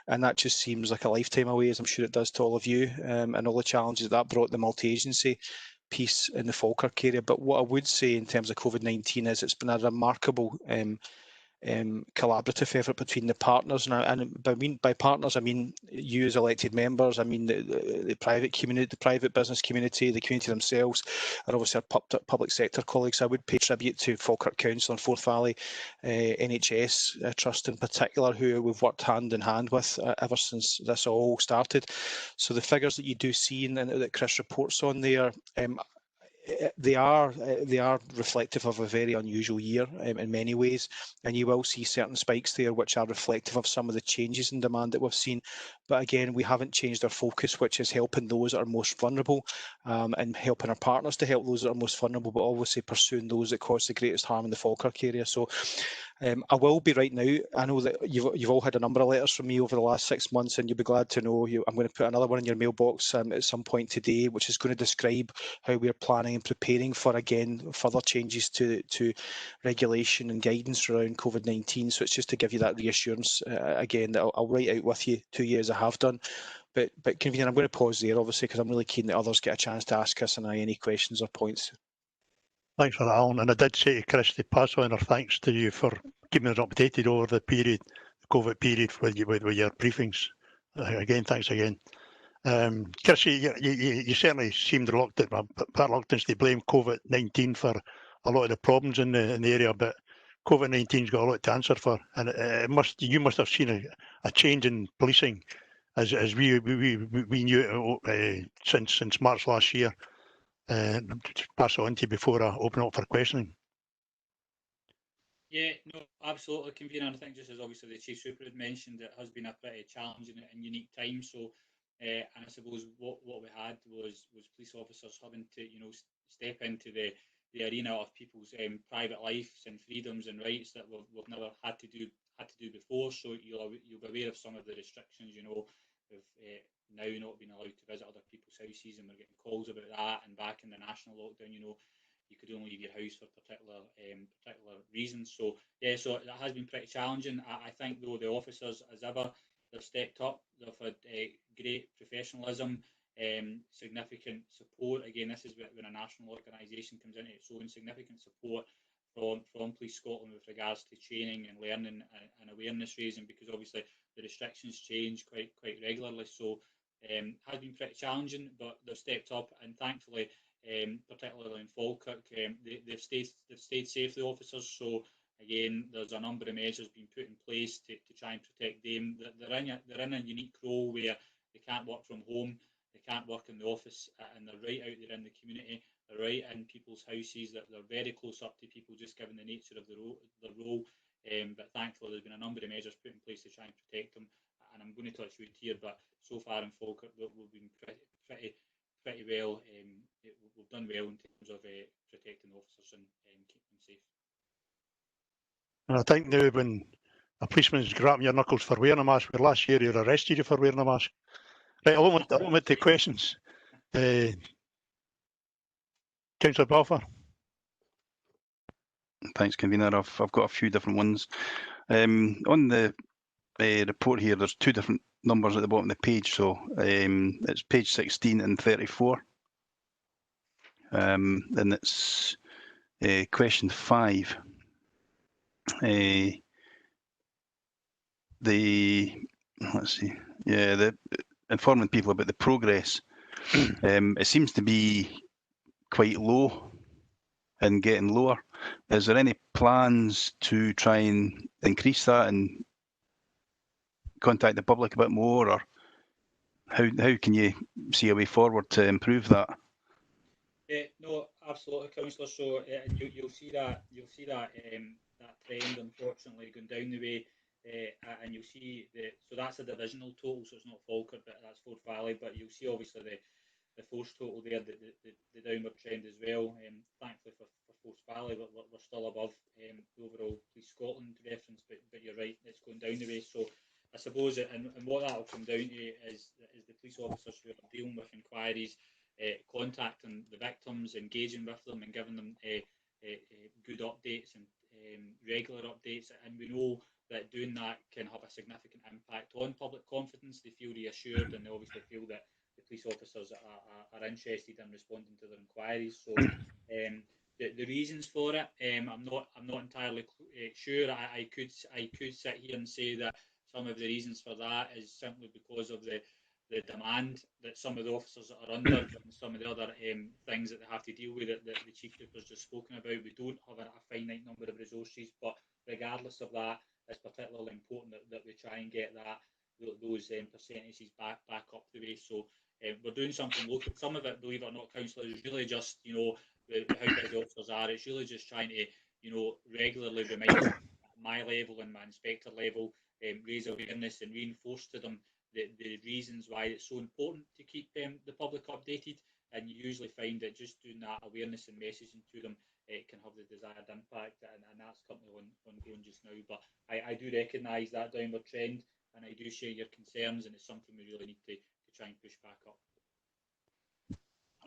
S7: and that just seems like a lifetime away, as I'm sure it does to all of you, and all the challenges that brought the multi-agency piece in the Falkirk area. But what I would say in terms of COVID-19 is it's been a remarkable collaborative effort between the partners, and by partners I mean you as elected members, I mean the private community, the private business community, the community themselves, and obviously our public sector colleagues. I would pay tribute to Falkirk Council and Forth Valley NHS Trust in particular, who we've worked hand in hand with ever since this all started. So the figures that you do see and that Chris reports on there, they are reflective of a very unusual year in many ways, and you will see certain spikes there which are reflective of some of the changes in demand that we've seen. But again, we haven't changed our focus, which is helping those that are most vulnerable, and helping our partners to help those that are most vulnerable, but obviously pursuing those that cause the greatest harm in the Falkirk area. So I will be right now. I know that you've all had a number of letters from me over the last 6 months, and you'll be glad to know I'm going to put another one in your mailbox at some point today, which is going to describe how we're planning and preparing for, again, further changes to regulation and guidance around COVID-19. So it's just to give you that reassurance again that I'll write out with you 2 years I have done. But Convener, I'm going to pause there, obviously, because I'm really keen that others get a chance to ask us and any questions or points.
S1: Thanks for that, Alan. And I did say to Chris to pass on our thanks to you for keeping us updated over the period, the COVID period, with your briefings. Again, thanks again. Chris, you certainly seemed reluctant, reluctance to blame COVID-19 for a lot of the problems in the area, but COVID-19's got a lot to answer for, and you must have seen a change in policing as we knew it since March last year. Pass it on to you before I open up for questioning.
S6: Yeah, no, absolutely, Convener. I think just as obviously the Chief Super had mentioned, it has been a pretty challenging and unique time. So, and I suppose what we had was police officers having to, step into the arena of people's private lives and freedoms and rights that we've never had to do before. So you'll be aware of some of the restrictions, with now not being allowed to visit other people's houses, and we're getting calls about that. And back in the national lockdown, you could only leave your house for particular reasons. So yeah, so that has been pretty challenging. I think though the officers, as ever, they've stepped up. They've had great professionalism, significant support. Again, this is when a national organisation comes into it, showing significant support from Police Scotland with regards to training and learning and awareness raising, because obviously the restrictions change quite regularly. So has been pretty challenging, but they've stepped up, and thankfully, particularly in Falkirk, they've stayed safe, the officers. So again, there's a number of measures being put in place to try and protect them. They're in a unique role where they can't work from home, they can't work in the office, and they're right out there in the community. They're right in people's houses. That they're very close up to people, just given the nature of their role. But thankfully, there's been a number of measures put in place to try and protect them. And I'm going to touch wood here, but so far in Falkirk, we've been pretty well. We've done well in terms of protecting the officers and keeping them safe.
S1: And I think now when a policeman's grabbing your knuckles for wearing a mask, where last year you arrested you for wearing a mask. Right, I won't take questions. Councillor Balfour.
S5: Thanks, Convener. I've got a few different ones. On the report here, there's two different numbers at the bottom of the page. So it's page 16 and 34. And it's question 5. Let's see. Yeah, the informing people about the progress. It seems to be quite low and getting lower. Is there any plans to try and increase that and contact the public a bit more, or how can you see a way forward to improve that?
S6: No, absolutely, Councillor. So you'll see that that trend, unfortunately, going down the way, and you'll see so that's a divisional total, so it's not Falkirk, but that's Forth Valley. But you'll see obviously the force total there, the downward trend as well. Thankfully for Forth Valley, we're still above the overall Police Scotland reference, but you're right, it's going down the way. So I suppose, and what that will come down to is the police officers who are dealing with inquiries, contacting the victims, engaging with them, and giving them good updates and regular updates. And we know that doing that can have a significant impact on public confidence. They feel reassured, and they obviously feel that the police officers are interested in responding to their inquiries. So the reasons for it, I'm not entirely sure. I could sit here and say that some of the reasons for that is simply because of the demand that some of the officers are under, and some of the other things that they have to deal with that the Chief Whipper's just spoken about. We don't have a finite number of resources, but regardless of that, it's particularly important that we try and get those percentages back up the way. So we're doing something local. Some of it, believe it or not, councillor, is really just how busy officers are. It's really just trying to regularly remind them at my level and my inspector level, raise awareness and reinforce to them the reasons why it's so important to keep the public updated. And you usually find that just doing that awareness and messaging to them, it can have the desired impact, and that's currently ongoing just now. But I do recognise that downward trend, and I do share your concerns, and it's something we really need to try and push back up.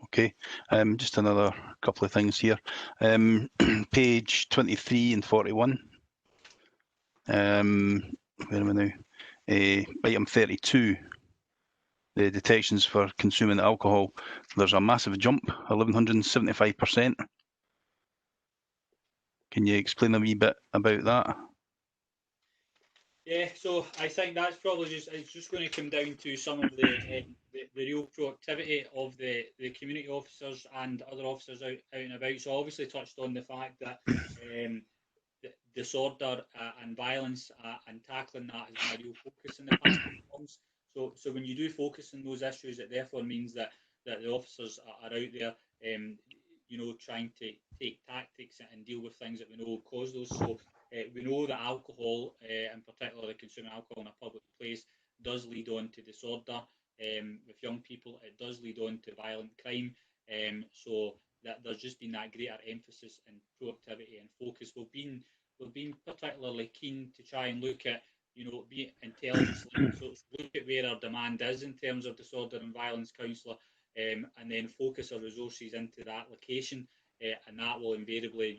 S5: Okay, just another couple of things here. Page 23 and 41. Where am I now? Item 32. The detections for consuming alcohol. There's a massive jump, 1175%. Can you explain a wee bit about that?
S6: Yeah, so I think that's probably just going to come down to some of the real proactivity of the community officers and other officers out and about. So I obviously touched on the fact that disorder and violence and tackling that has been a real focus in the past few months. So when you do focus on those issues, it therefore means that the officers are out there, trying to take tactics and deal with things that we know will cause those. So we know that alcohol, in particular consuming alcohol in a public place, does lead on to disorder. With young people, it does lead on to violent crime. So that there's just been that greater emphasis and proactivity and focus. We've been particularly keen to try and look at, be intelligence linked. So look at where our demand is in terms of disorder and violence, councillor, and then focus our resources into that location. And that will invariably,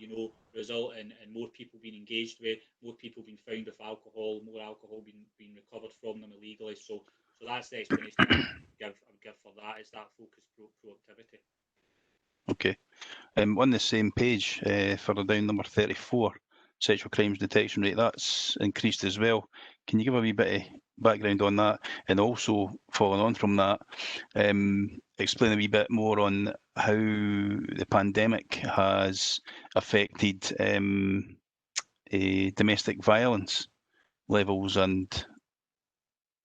S6: result in more people being engaged with, more people being found with alcohol, more alcohol being recovered from them illegally. So that's the explanation I would give for that. Is that focused proactivity.
S5: Okay. On the same page, further down, number 34, sexual crimes detection rate, that's increased as well. Can you give a wee bit of background on that? And also, following on from that, explain a wee bit more on how the pandemic has affected domestic violence levels and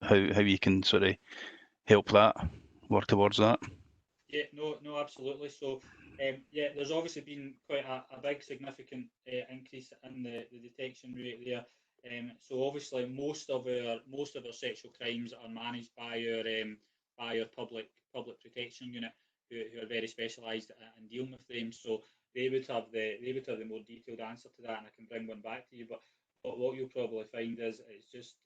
S5: how you can sort of help that, work towards that.
S6: Yeah, no, absolutely. So, there's obviously been quite a big, significant increase in the detection rate there. So obviously, most of our sexual crimes are managed by our public protection unit, who are very specialised in dealing with them. So they would have the more detailed answer to that, and I can bring one back to you. But what you'll probably find is it's just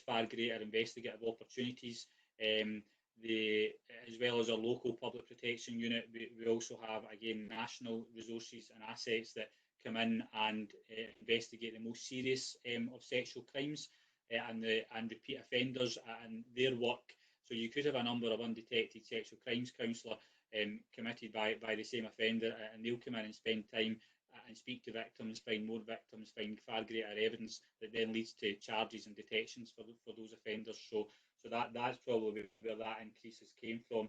S6: far greater investigative opportunities. As well as our local public protection unit, we also have, again, national resources and assets that come in and investigate the most serious of sexual crimes and repeat offenders and their work. So you could have a number of undetected sexual crimes, councillor, committed by the same offender, and they'll come in and spend time and speak to victims, find more victims, find far greater evidence that then leads to charges and detections for those offenders. So that's probably where that increases came from.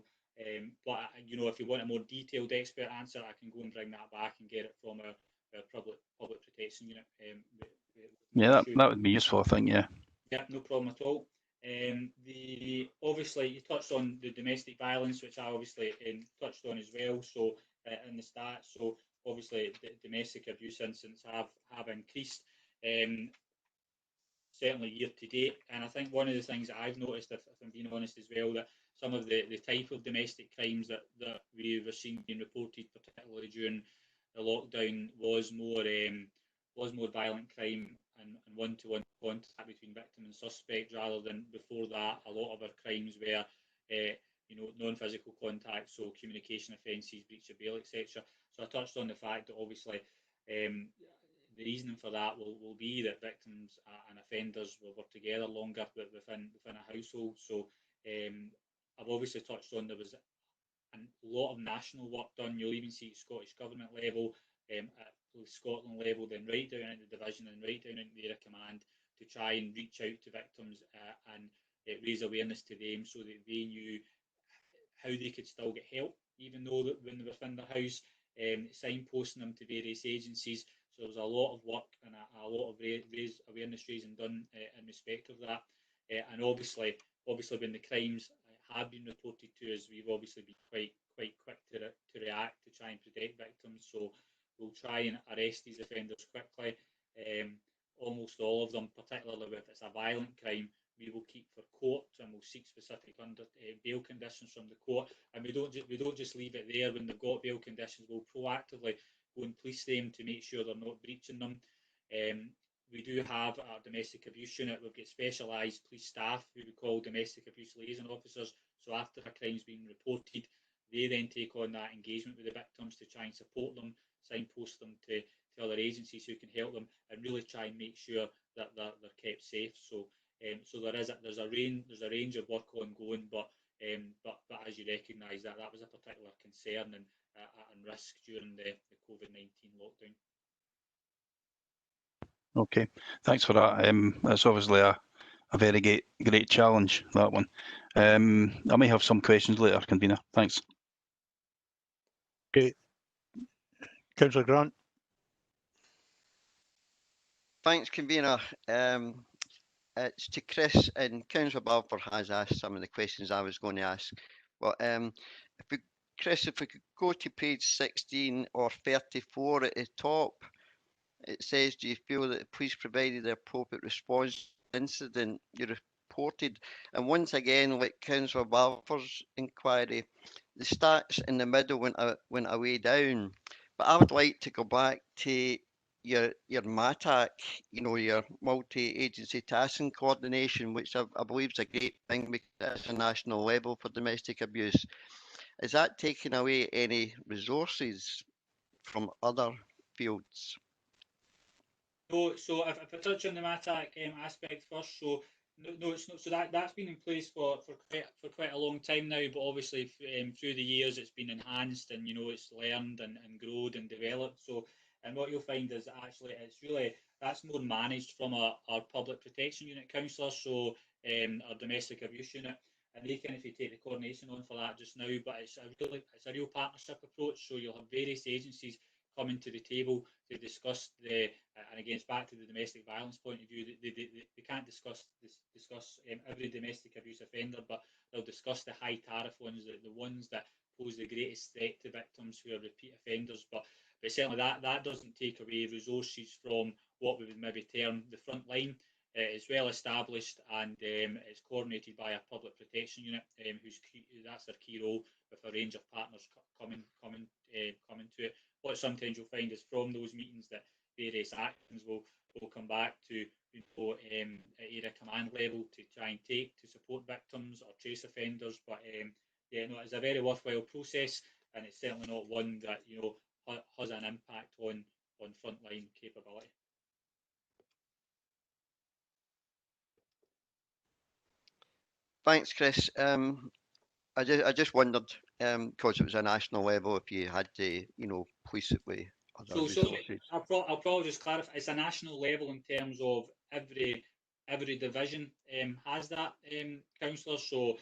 S6: But if you want a more detailed expert answer, I can go and bring that back and get it from our public protection unit.
S5: Yeah, that would be useful, I think. Yeah.
S6: Yeah, no problem at all. Obviously you touched on the domestic violence, which I obviously touched on as well. So in the stats, so obviously the domestic abuse incidents have increased. Certainly year to date, and I think one of the things that I've noticed, if I'm being honest as well, that some of the type of domestic crimes that we were seeing being reported, particularly during the lockdown, was more violent crime and one-to-one contact between victim and suspect, rather than before that a lot of our crimes were non-physical contact, so communication offences, breach of bail, etc. So I touched on the fact that obviously the reasoning for that will be that victims and offenders will work together longer within a household. So I've obviously touched on there was a lot of national work done. You'll even see at Scottish Government level, at Scotland level, then right down into the division and right down into the area command to try and reach out to victims and raise awareness to them so that they knew how they could still get help, even though that when they were in their house, signposting them to various agencies. So there was a lot of work and a lot of awareness raising done in respect of that. And obviously when the crimes have been reported to us, we've obviously been quite quick to react to try and protect victims. So we'll try and arrest these offenders quickly. Almost all of them, particularly if it's a violent crime, we will keep for court and we'll seek specific bail conditions from the court. And we don't just leave it there. When they've got bail conditions, we'll proactively go and police them to make sure they're not breaching them. We do have our domestic abuse unit. We've got specialised police staff who we call domestic abuse liaison officers. So after a crime's been reported, they then take on that engagement with the victims to try and support them, signpost them to other agencies who can help them, and really try and make sure that they're kept safe. So there's a range of work ongoing, but as you recognise that was a particular concern and risk during the COVID-19 lockdown.
S5: Okay, thanks for that. That's obviously a very great challenge, that one. I may have some questions later, convener. Thanks.
S1: Okay, Councillor Grant.
S2: Thanks, convener. It's to Chris, and Councillor Balfour has asked some of the questions I was going to ask. But Chris, if we could go to page 16 or 34 at the top, it says, do you feel that the police provided the appropriate response to the incident you reported? And once again, like Councillor Balfour's inquiry, the stats in the middle went away down. But I would like to go back to your MATAC, your multi-agency tasking coordination, which I believe is a great thing because it's a national level for domestic abuse. Is that taking away any resources from other fields?
S6: No, so if I touch on the MATAC aspect first, so no, it's not. So that's been in place for quite a long time now. But obviously, through the years, it's been enhanced, and it's learned and grown and developed. So, and what you'll find is actually that's more managed from our public protection unit counsellors, so our domestic abuse unit, and they kind of take the coordination on for that just now. But it's a real partnership approach. So you'll have various agencies coming to the table to discuss and again, it's back to the domestic violence point of view. They can't discuss every domestic abuse offender, but they'll discuss the high tariff ones, the ones that pose the greatest threat to victims who are repeat offenders. But certainly that doesn't take away resources from what we would maybe term the front line. It's well established and it's coordinated by a public protection unit, that's their key role, with a range of partners coming to it. What sometimes you'll find is from those meetings that various actions will come back to area command level to try and take to support victims or trace offenders. But it's a very worthwhile process, and it's certainly not one that has an impact on frontline capability.
S2: Thanks, Chris. I just wondered, because it was a national level, if you had to, police it with other resources.
S6: I'll probably just clarify. It's a national level in terms of every division has that counsellor, so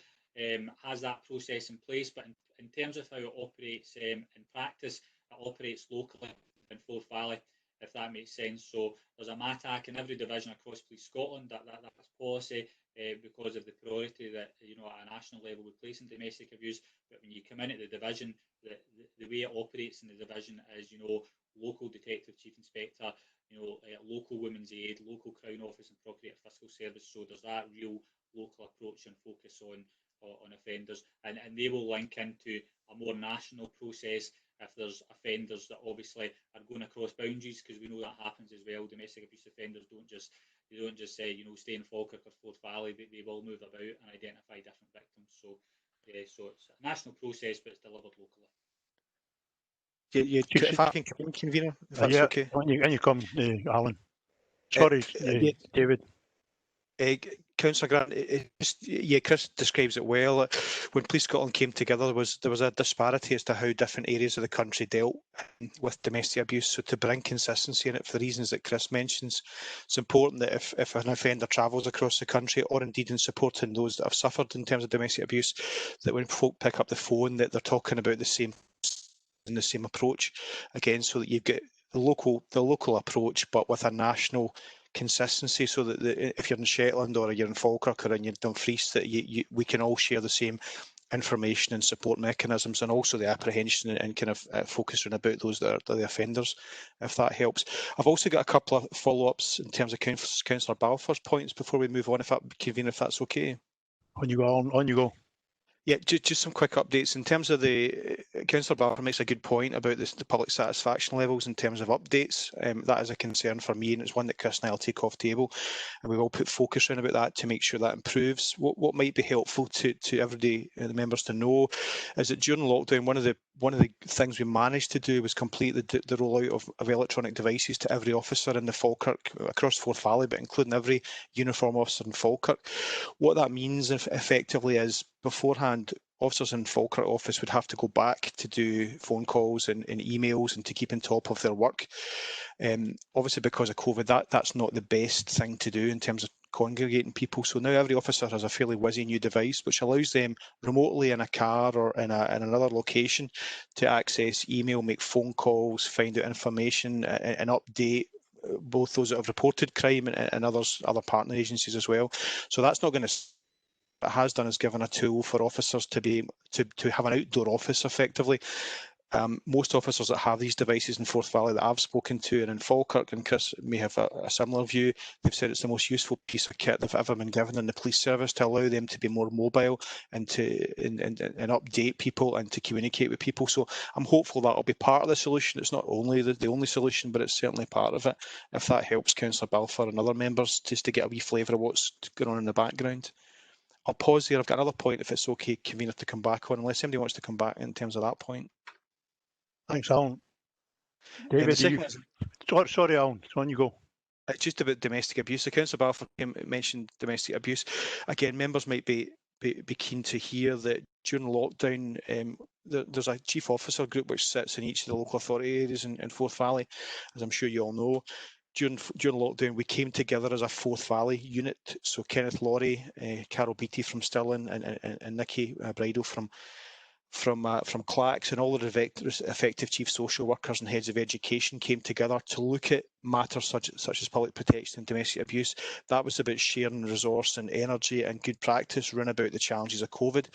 S6: has that process in place. But in terms of how it operates in practice, it operates locally in Forth Valley, if that makes sense. So there's a MATAC in every division across Police Scotland. That's policy. Because of the priority that at a national level we place in domestic abuse. But when you come in at the division, the way it operates in the division is local detective chief inspector, local women's aid, local Crown Office and Procurator Fiscal Service. So there's that real local approach and focus on offenders, and they will link into a more national process if there's offenders that obviously are going across boundaries, because we know that happens as well. Domestic abuse offenders don't just say stay in Falkirk or Forth Valley. They will move about and identify different victims. So it's a national process, but it's delivered locally.
S7: If I can come in, convener, if that's okay.
S1: And you come, Alan. Sorry, David.
S7: Councillor Grant, yeah, Chris describes it well. When Police Scotland came together, there was a disparity as to how different areas of the country dealt with domestic abuse. So to bring consistency in it for the reasons that Chris mentions, it's important that if an offender travels across the country, or indeed in supporting those that have suffered in terms of domestic abuse, that when folk pick up the phone, that they're talking about the same approach again, so that you've got the local approach, but with a national consistency, so that if you're in Shetland or you're in Falkirk or you're in Dumfries, that we can all share the same information and support mechanisms, and also the apprehension and kind of focusing about those that are the offenders, if that helps. I've also got a couple of follow-ups in terms of Councillor Balfour's points before we move on, if that's okay.
S1: On you go, on you go.
S7: Yeah, just some quick updates. In terms of the, Councillor Barker makes a good point about the public satisfaction levels in terms of updates. That is a concern for me, and it's one that Chris and I will take off table, and we will put focus in about that to make sure that improves. What might be helpful to everybody, the members to know, is that during lockdown, one of the things we managed to do was complete the rollout of electronic devices to every officer in the Falkirk, across Forth Valley, but including every uniform officer in Falkirk. What that means effectively is, beforehand, officers in Falkirk office would have to go back to do phone calls and emails and to keep on top of their work. Obviously, because of COVID, that's not the best thing to do in terms of congregating people. So now every officer has a fairly whizzy new device, which allows them remotely in a car or in another location to access email, make phone calls, find out information and update both those that have reported crime and other partner agencies as well. So that's not going to it has done is given a tool for officers to be to have an outdoor office effectively. Most officers that have these devices in Forth Valley that I've spoken to, and in Falkirk, and Chris may have a similar view, they've said it's the most useful piece of kit they've ever been given in the police service to allow them to be more mobile and to and update people and to communicate with people. So I'm hopeful that'll be part of the solution. It's not only the only solution, but it's certainly part of it. If that helps Councillor Balfour and other members just to get a wee flavour of what's going on in the background. I'll pause there. I've got another point, if it's okay, Convener, to come back on, unless somebody wants to come back in terms of that point.
S1: Thanks, Alan. David, sorry, Alan, it's on you go.
S7: It's just about domestic abuse. The Councillor Balfour mentioned domestic abuse. Again, members might be keen to hear that during lockdown, there's a chief officer group which sits in each of the local authority areas in Forth Valley, as I'm sure you all know. During lockdown, we came together as a Forth Valley unit. So Kenneth Laurie, Carol Beattie from Stirling, and Nikki Bridle from Clacks, and all the effective chief social workers and heads of education came together to look at matters such as public protection and domestic abuse. That was about sharing resource and energy and good practice around about the challenges of COVID.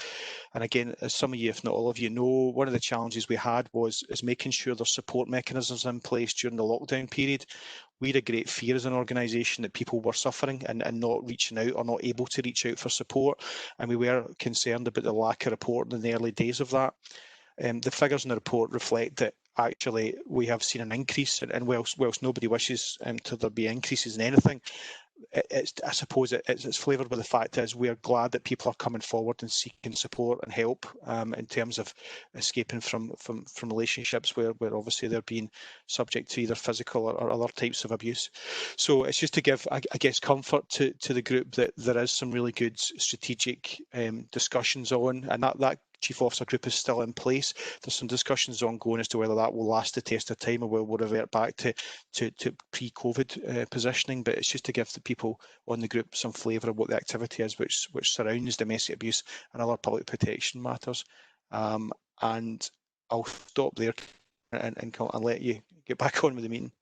S7: And again, as some of you, if not all of you know, one of the challenges we had is making sure there's support mechanisms in place during the lockdown period. We had a great fear as an organisation that people were suffering and not reaching out or not able to reach out for support. And we were concerned about the lack of reporting in the early days of that. The figures in the report reflect that actually we have seen an increase, and whilst nobody wishes to there be increases in anything, I suppose it's flavoured by the fact is we are glad that people are coming forward and seeking support and help in terms of escaping from relationships where obviously they're being subject to either physical or other types of abuse. So it's just to give, I guess, comfort to the group that there is some really good strategic discussions on, and that Chief Officer group is still in place. There's some discussions ongoing as to whether that will last the test of time or we'll revert back to pre-COVID positioning, but it's just to give the people on the group some flavour of what the activity is which surrounds domestic abuse and other public protection matters. And I'll stop there and let you get back on with the meeting.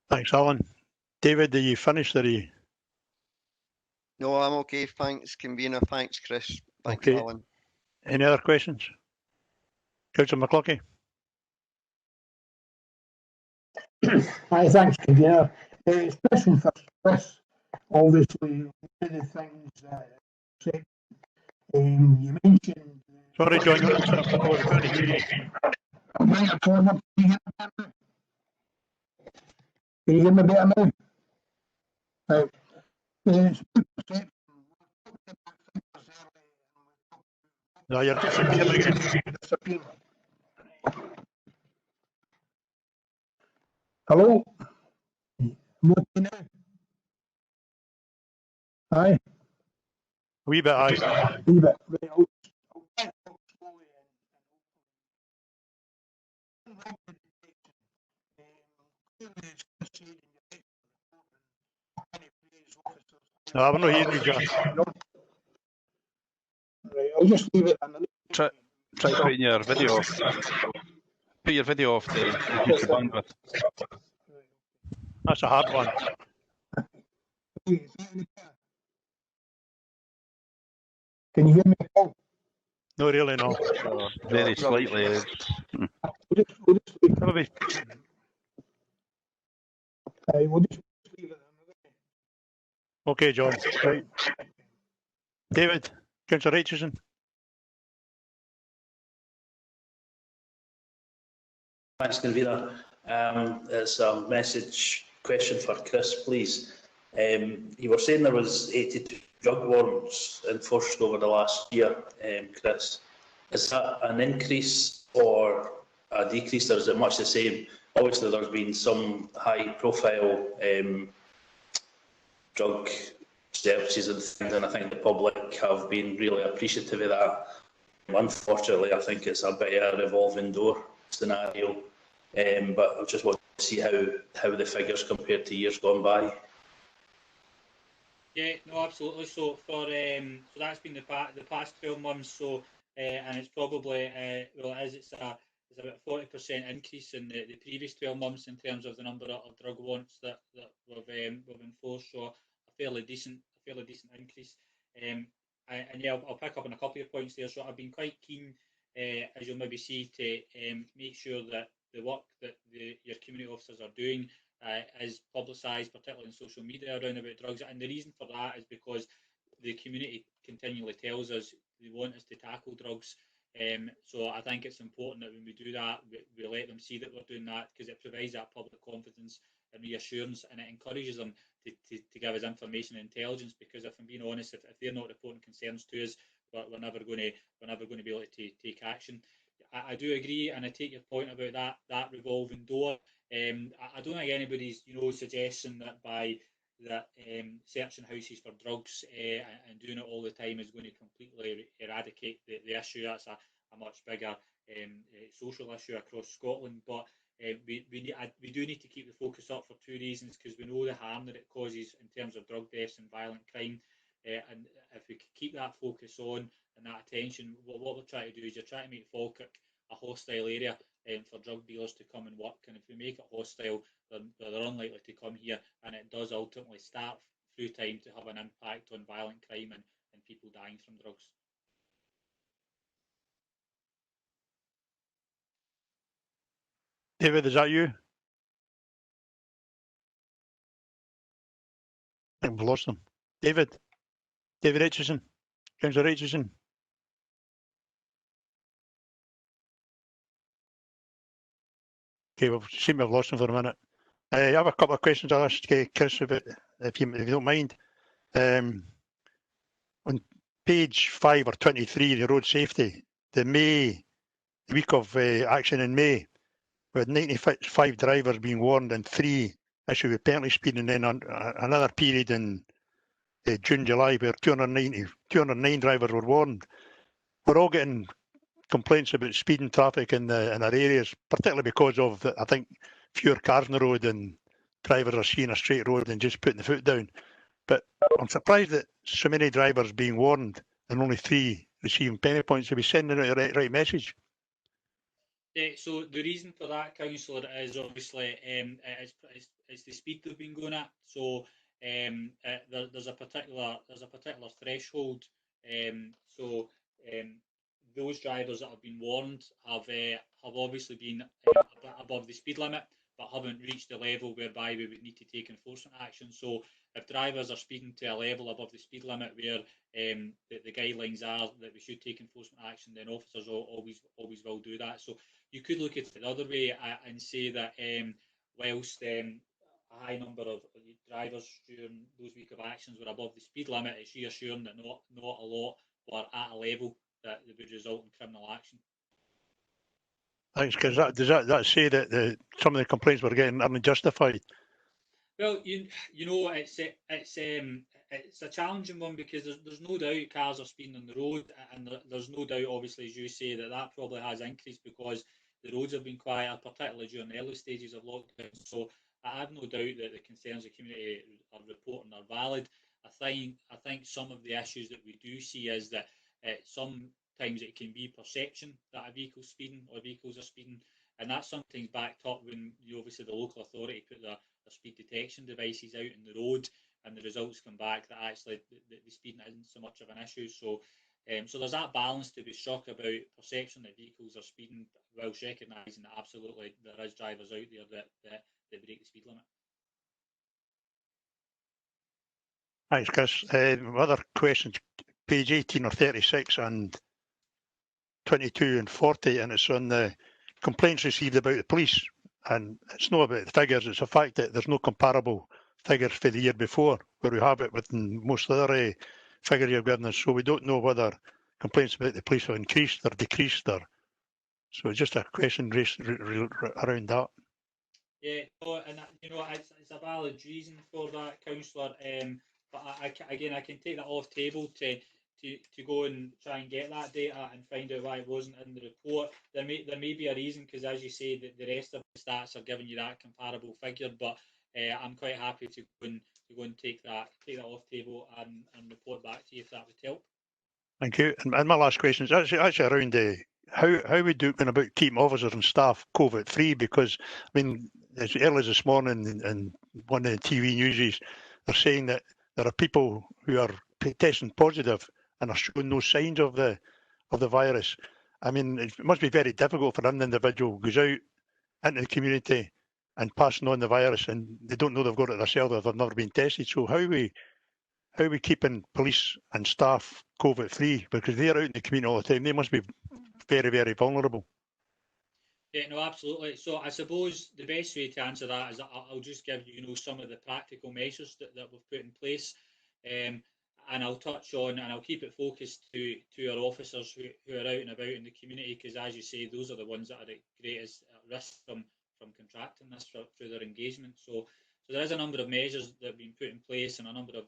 S1: Thanks, Alan. David, are you finished, or are you?
S2: No, I'm okay. Thanks, Convener. Thanks, Chris. Thanks,
S1: Okay.
S2: Alan.
S1: Any other questions? Councillor McCluskey.
S8: Hi, thanks, Convener. Question for Chris. Obviously, one of the things that you mentioned.
S1: Sorry, John, you're not forward. I can't hear you.
S8: I'm right up forward. Can you hear me better now? Right.
S1: No, you're disappearing.
S8: Hello? I'm okay now. Aye.
S1: A wee bit aye.
S8: Wee bit. Right, I'll try and talk slowly and clearly it's conceding your right to report and any praise officers.
S1: No, I'm not hearing you, John.
S8: Right, I'll just leave it a minute.
S5: Try putting your video off. Put your video off to reduce the bandwidth.
S1: That's a hard one.
S8: Can you hear me, Paul?
S1: No, really, no.
S5: Very slightly.
S8: We'll just leave it.
S1: Maybe.
S8: We'll just leave it.
S1: Okay, John. Right. David, Councillor Richardson.
S9: Thanks, Convener. It's a message question for Chris, please. You were saying there was 82 drug warrants enforced over the last year, Chris. Is that an increase or a decrease, or is it much the same? Obviously, there's been some high-profile drug searches and things, and I think the public have been really appreciative of that. Unfortunately, I think it's a bit of a revolving door scenario, but I just want to see how the figures compare to years gone by.
S6: Yeah, no, absolutely. So for so that's been the past 12 months. So and it's probably well, it's about a 40% increase in the previous 12 months in terms of the number of drug warrants that we've enforced. So a fairly decent increase. And yeah, I'll pick up on a couple of your points there. So I've been quite keen, as you'll maybe see, to make sure that the work that your community officers are doing is publicised, particularly on social media around about drugs. And the reason for that is because the community continually tells us they want us to tackle drugs. So I think it's important that when we do that, we let them see that we're doing that, because it provides that public confidence and reassurance, and it encourages them to give us information and intelligence. Because if I'm being honest, if they're not reporting concerns to us, we're never going to be able to take action. I do agree, and I take your point about that revolving door. I don't think anybody's suggesting that by searching houses for drugs and doing it all the time is going to completely eradicate the issue. That's a much bigger social issue across Scotland. But we do need to keep the focus up for two reasons, because we know the harm that it causes in terms of drug deaths and violent crime. And if we keep that focus on and that attention, what we're trying to do is you're trying to make Falkirk a hostile area for drug dealers to come and work. And if we make it hostile, they're unlikely to come here, and it does ultimately start through time to have an impact on violent crime and people dying from drugs.
S1: David, is that you? I think we've lost him. David Richardson, Councillor Richardson. Okay, we seem to have lost him for a minute. I have a couple of questions I'll ask Chris about, if you don't mind. On page 5 or 23, the road safety, the week of action in May, with 95 drivers being warned and 3 issued with penalty speeding, and then another period in June, July, where 209 drivers were warned. We're all getting complaints about speeding traffic in our areas, particularly because of, I think, fewer cars on the road and drivers are seeing a straight road and just putting the foot down. But I'm surprised that so many drivers being warned and only 3 receiving penalty points. Are we sending out the right message?
S6: Yeah, so the reason for that, Councillor, is obviously it's the speed they've been going at. So there's a particular threshold. Those drivers that have been warned have obviously been a bit above the speed limit, but haven't reached the level whereby we would need to take enforcement action. So if drivers are speeding to a level above the speed limit where the guidelines are that we should take enforcement action, then officers always will do that. So you could look at it the other way and say that whilst a high number of drivers during those week of actions were above the speed limit, it's reassuring that not a lot were at a level that would result in criminal action.
S1: Thanks, because does that say that some of the complaints we're getting aren't justified?
S6: Well, you know, it's a challenging one because there's no doubt cars are speeding on the road, and there's no doubt, obviously, as you say, that probably has increased because the roads have been quieter, particularly during the early stages of lockdown. So I have no doubt that the concerns the community are reporting are valid. I think some of the issues that we do see is that sometimes it can be perception that a vehicle's speeding or vehicles are speeding, and that's sometimes backed up when obviously the local authority put their speed detection devices out in the road, and the results come back that actually the speeding isn't so much of an issue. So, so there's that balance to be struck about perception that vehicles are speeding, whilst recognising that absolutely there is drivers out there that break the speed limit.
S1: Thanks, Chris. Other questions, page 18 or 36 and 22 and 40, and it's on the complaints received about the police. And it's not about the figures, it's a fact that there's no comparable figures for the year before, where we have it with most other figures you've given us. So we don't know whether complaints about the police have increased or decreased. So it's just a question around that.
S6: Yeah, and you know, it's a valid reason for that, councillor. But again, I can take that off table to go and try and get that data and find out why it wasn't in the report. There may be a reason, because as you say, the rest of the stats are giving you that comparable figure. But I'm quite happy to go and take that off table and report back to you if that would help.
S1: Thank you. And my last question is actually around how we do going about keeping officers and staff COVID free, because I mean, as early as this morning and one of the TV newsies, they're saying that there are people who are testing positive and are showing no signs of the virus. I mean, it must be very difficult for an individual who goes out into the community and passing on the virus, and they don't know they've got it themselves if they've never been tested. So how are we keeping police and staff COVID free? Because they're out in the community all the time. They must be very, very vulnerable.
S6: Yeah, no, absolutely. So I suppose the best way to answer that is I'll just give you, some of the practical measures that we've put in place, and I'll touch on and I'll keep it focused to our officers who are out and about in the community, because as you say, those are the ones that are at greatest risk from contracting this through their engagement. So there is a number of measures that have been put in place and a number of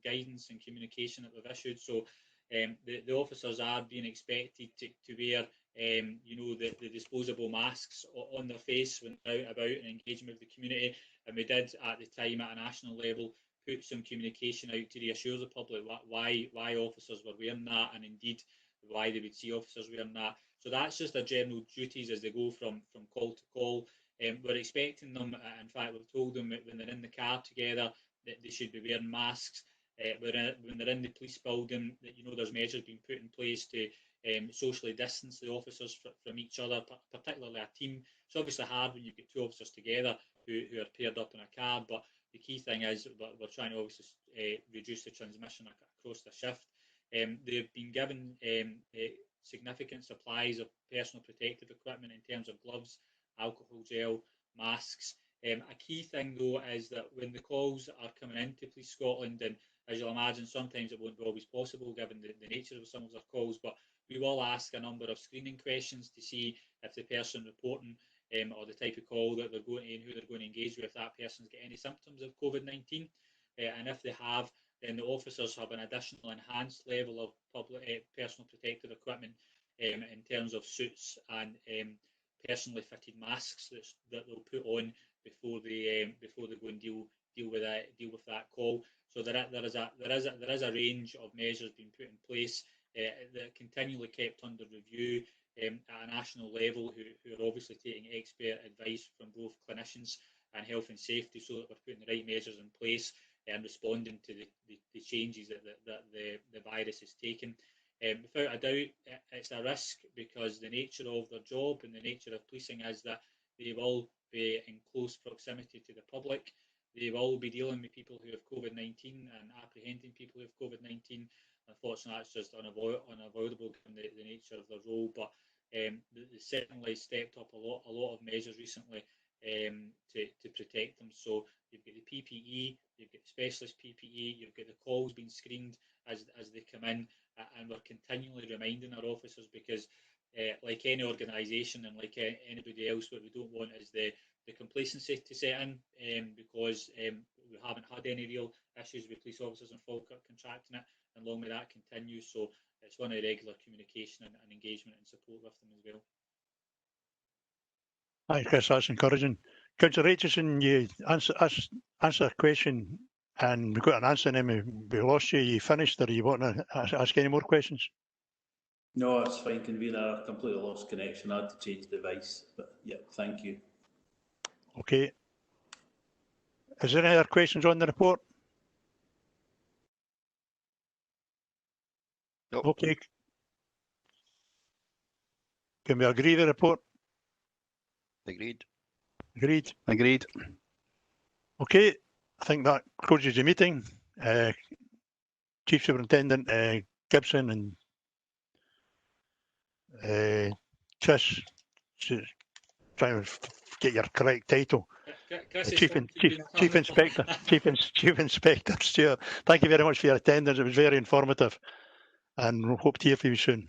S6: guidance and communication that we've issued. So the officers are being expected to wear the disposable masks on their face when they're out about and engaging with the community. And we did at the time at a national level put some communication out to reassure the public why officers were wearing that, and indeed why they would see officers wearing that. So that's just their general duties as they go from call to call. We're expecting them, in fact we've told them that when they're in the car together that they should be wearing masks. When they're in the police building, that there's measures being put in place to socially distance the officers from each other, particularly a team. It's obviously hard when you've got two officers together who are paired up in a car, but the key thing is we're trying to obviously reduce the transmission across the shift. They've been given significant supplies of personal protective equipment in terms of gloves, alcohol gel, masks. A key thing though is that when the calls are coming into Police Scotland, and as you'll imagine, sometimes it won't be always possible given the nature of some of their calls, but we will ask a number of screening questions to see if the person reporting or the type of call that they're going to and who they're going to engage with, if that person's got any symptoms of COVID-19. And if they have, then the officers have an additional enhanced level of public personal protective equipment in terms of suits and personally fitted masks that they'll put on before they go and deal with that call. So there is a range of measures being put in place that are continually kept under review at a national level, who are obviously taking expert advice from both clinicians and health and safety, so that we're putting the right measures in place and responding to the changes that the virus is taking. Without a doubt, it's a risk because the nature of their job and the nature of policing is that they will be in close proximity to the public. They will be dealing with people who have COVID-19 and apprehending people who have COVID-19. Unfortunately, that's just unavoidable given the nature of their role. But they certainly stepped up a lot of measures recently to protect them. So you've got the PPE, you've got the specialist PPE, you've got the calls being screened as they come in, and we're continually reminding our officers, because like any organisation and like anybody else, what we don't want is the complacency to set in, because we haven't had any real issues with police officers in Falkirk contracting it, and long may that continue. So it's one of the regular communication and engagement and support with them as well.
S1: Thanks, Chris. That's encouraging. Councillor Aitchison, you answer a question, and we got an answer, and then we lost you. You finished, or you want to ask any more questions?
S9: No, it's fine, Convener. I completely lost connection. I had to change device, but yeah, thank you.
S1: Okay. Is there any other questions on the report?
S2: Nope.
S1: Okay. Can we agree with the report?
S2: Agreed.
S1: Agreed.
S5: Agreed.
S1: Okay. I think that closes the meeting. Chief Superintendent Gibson and Chris, try and get your correct title. Chief Inspector Stuart. Thank you very much for your attendance. It was very informative, and we'll hope to hear from you soon.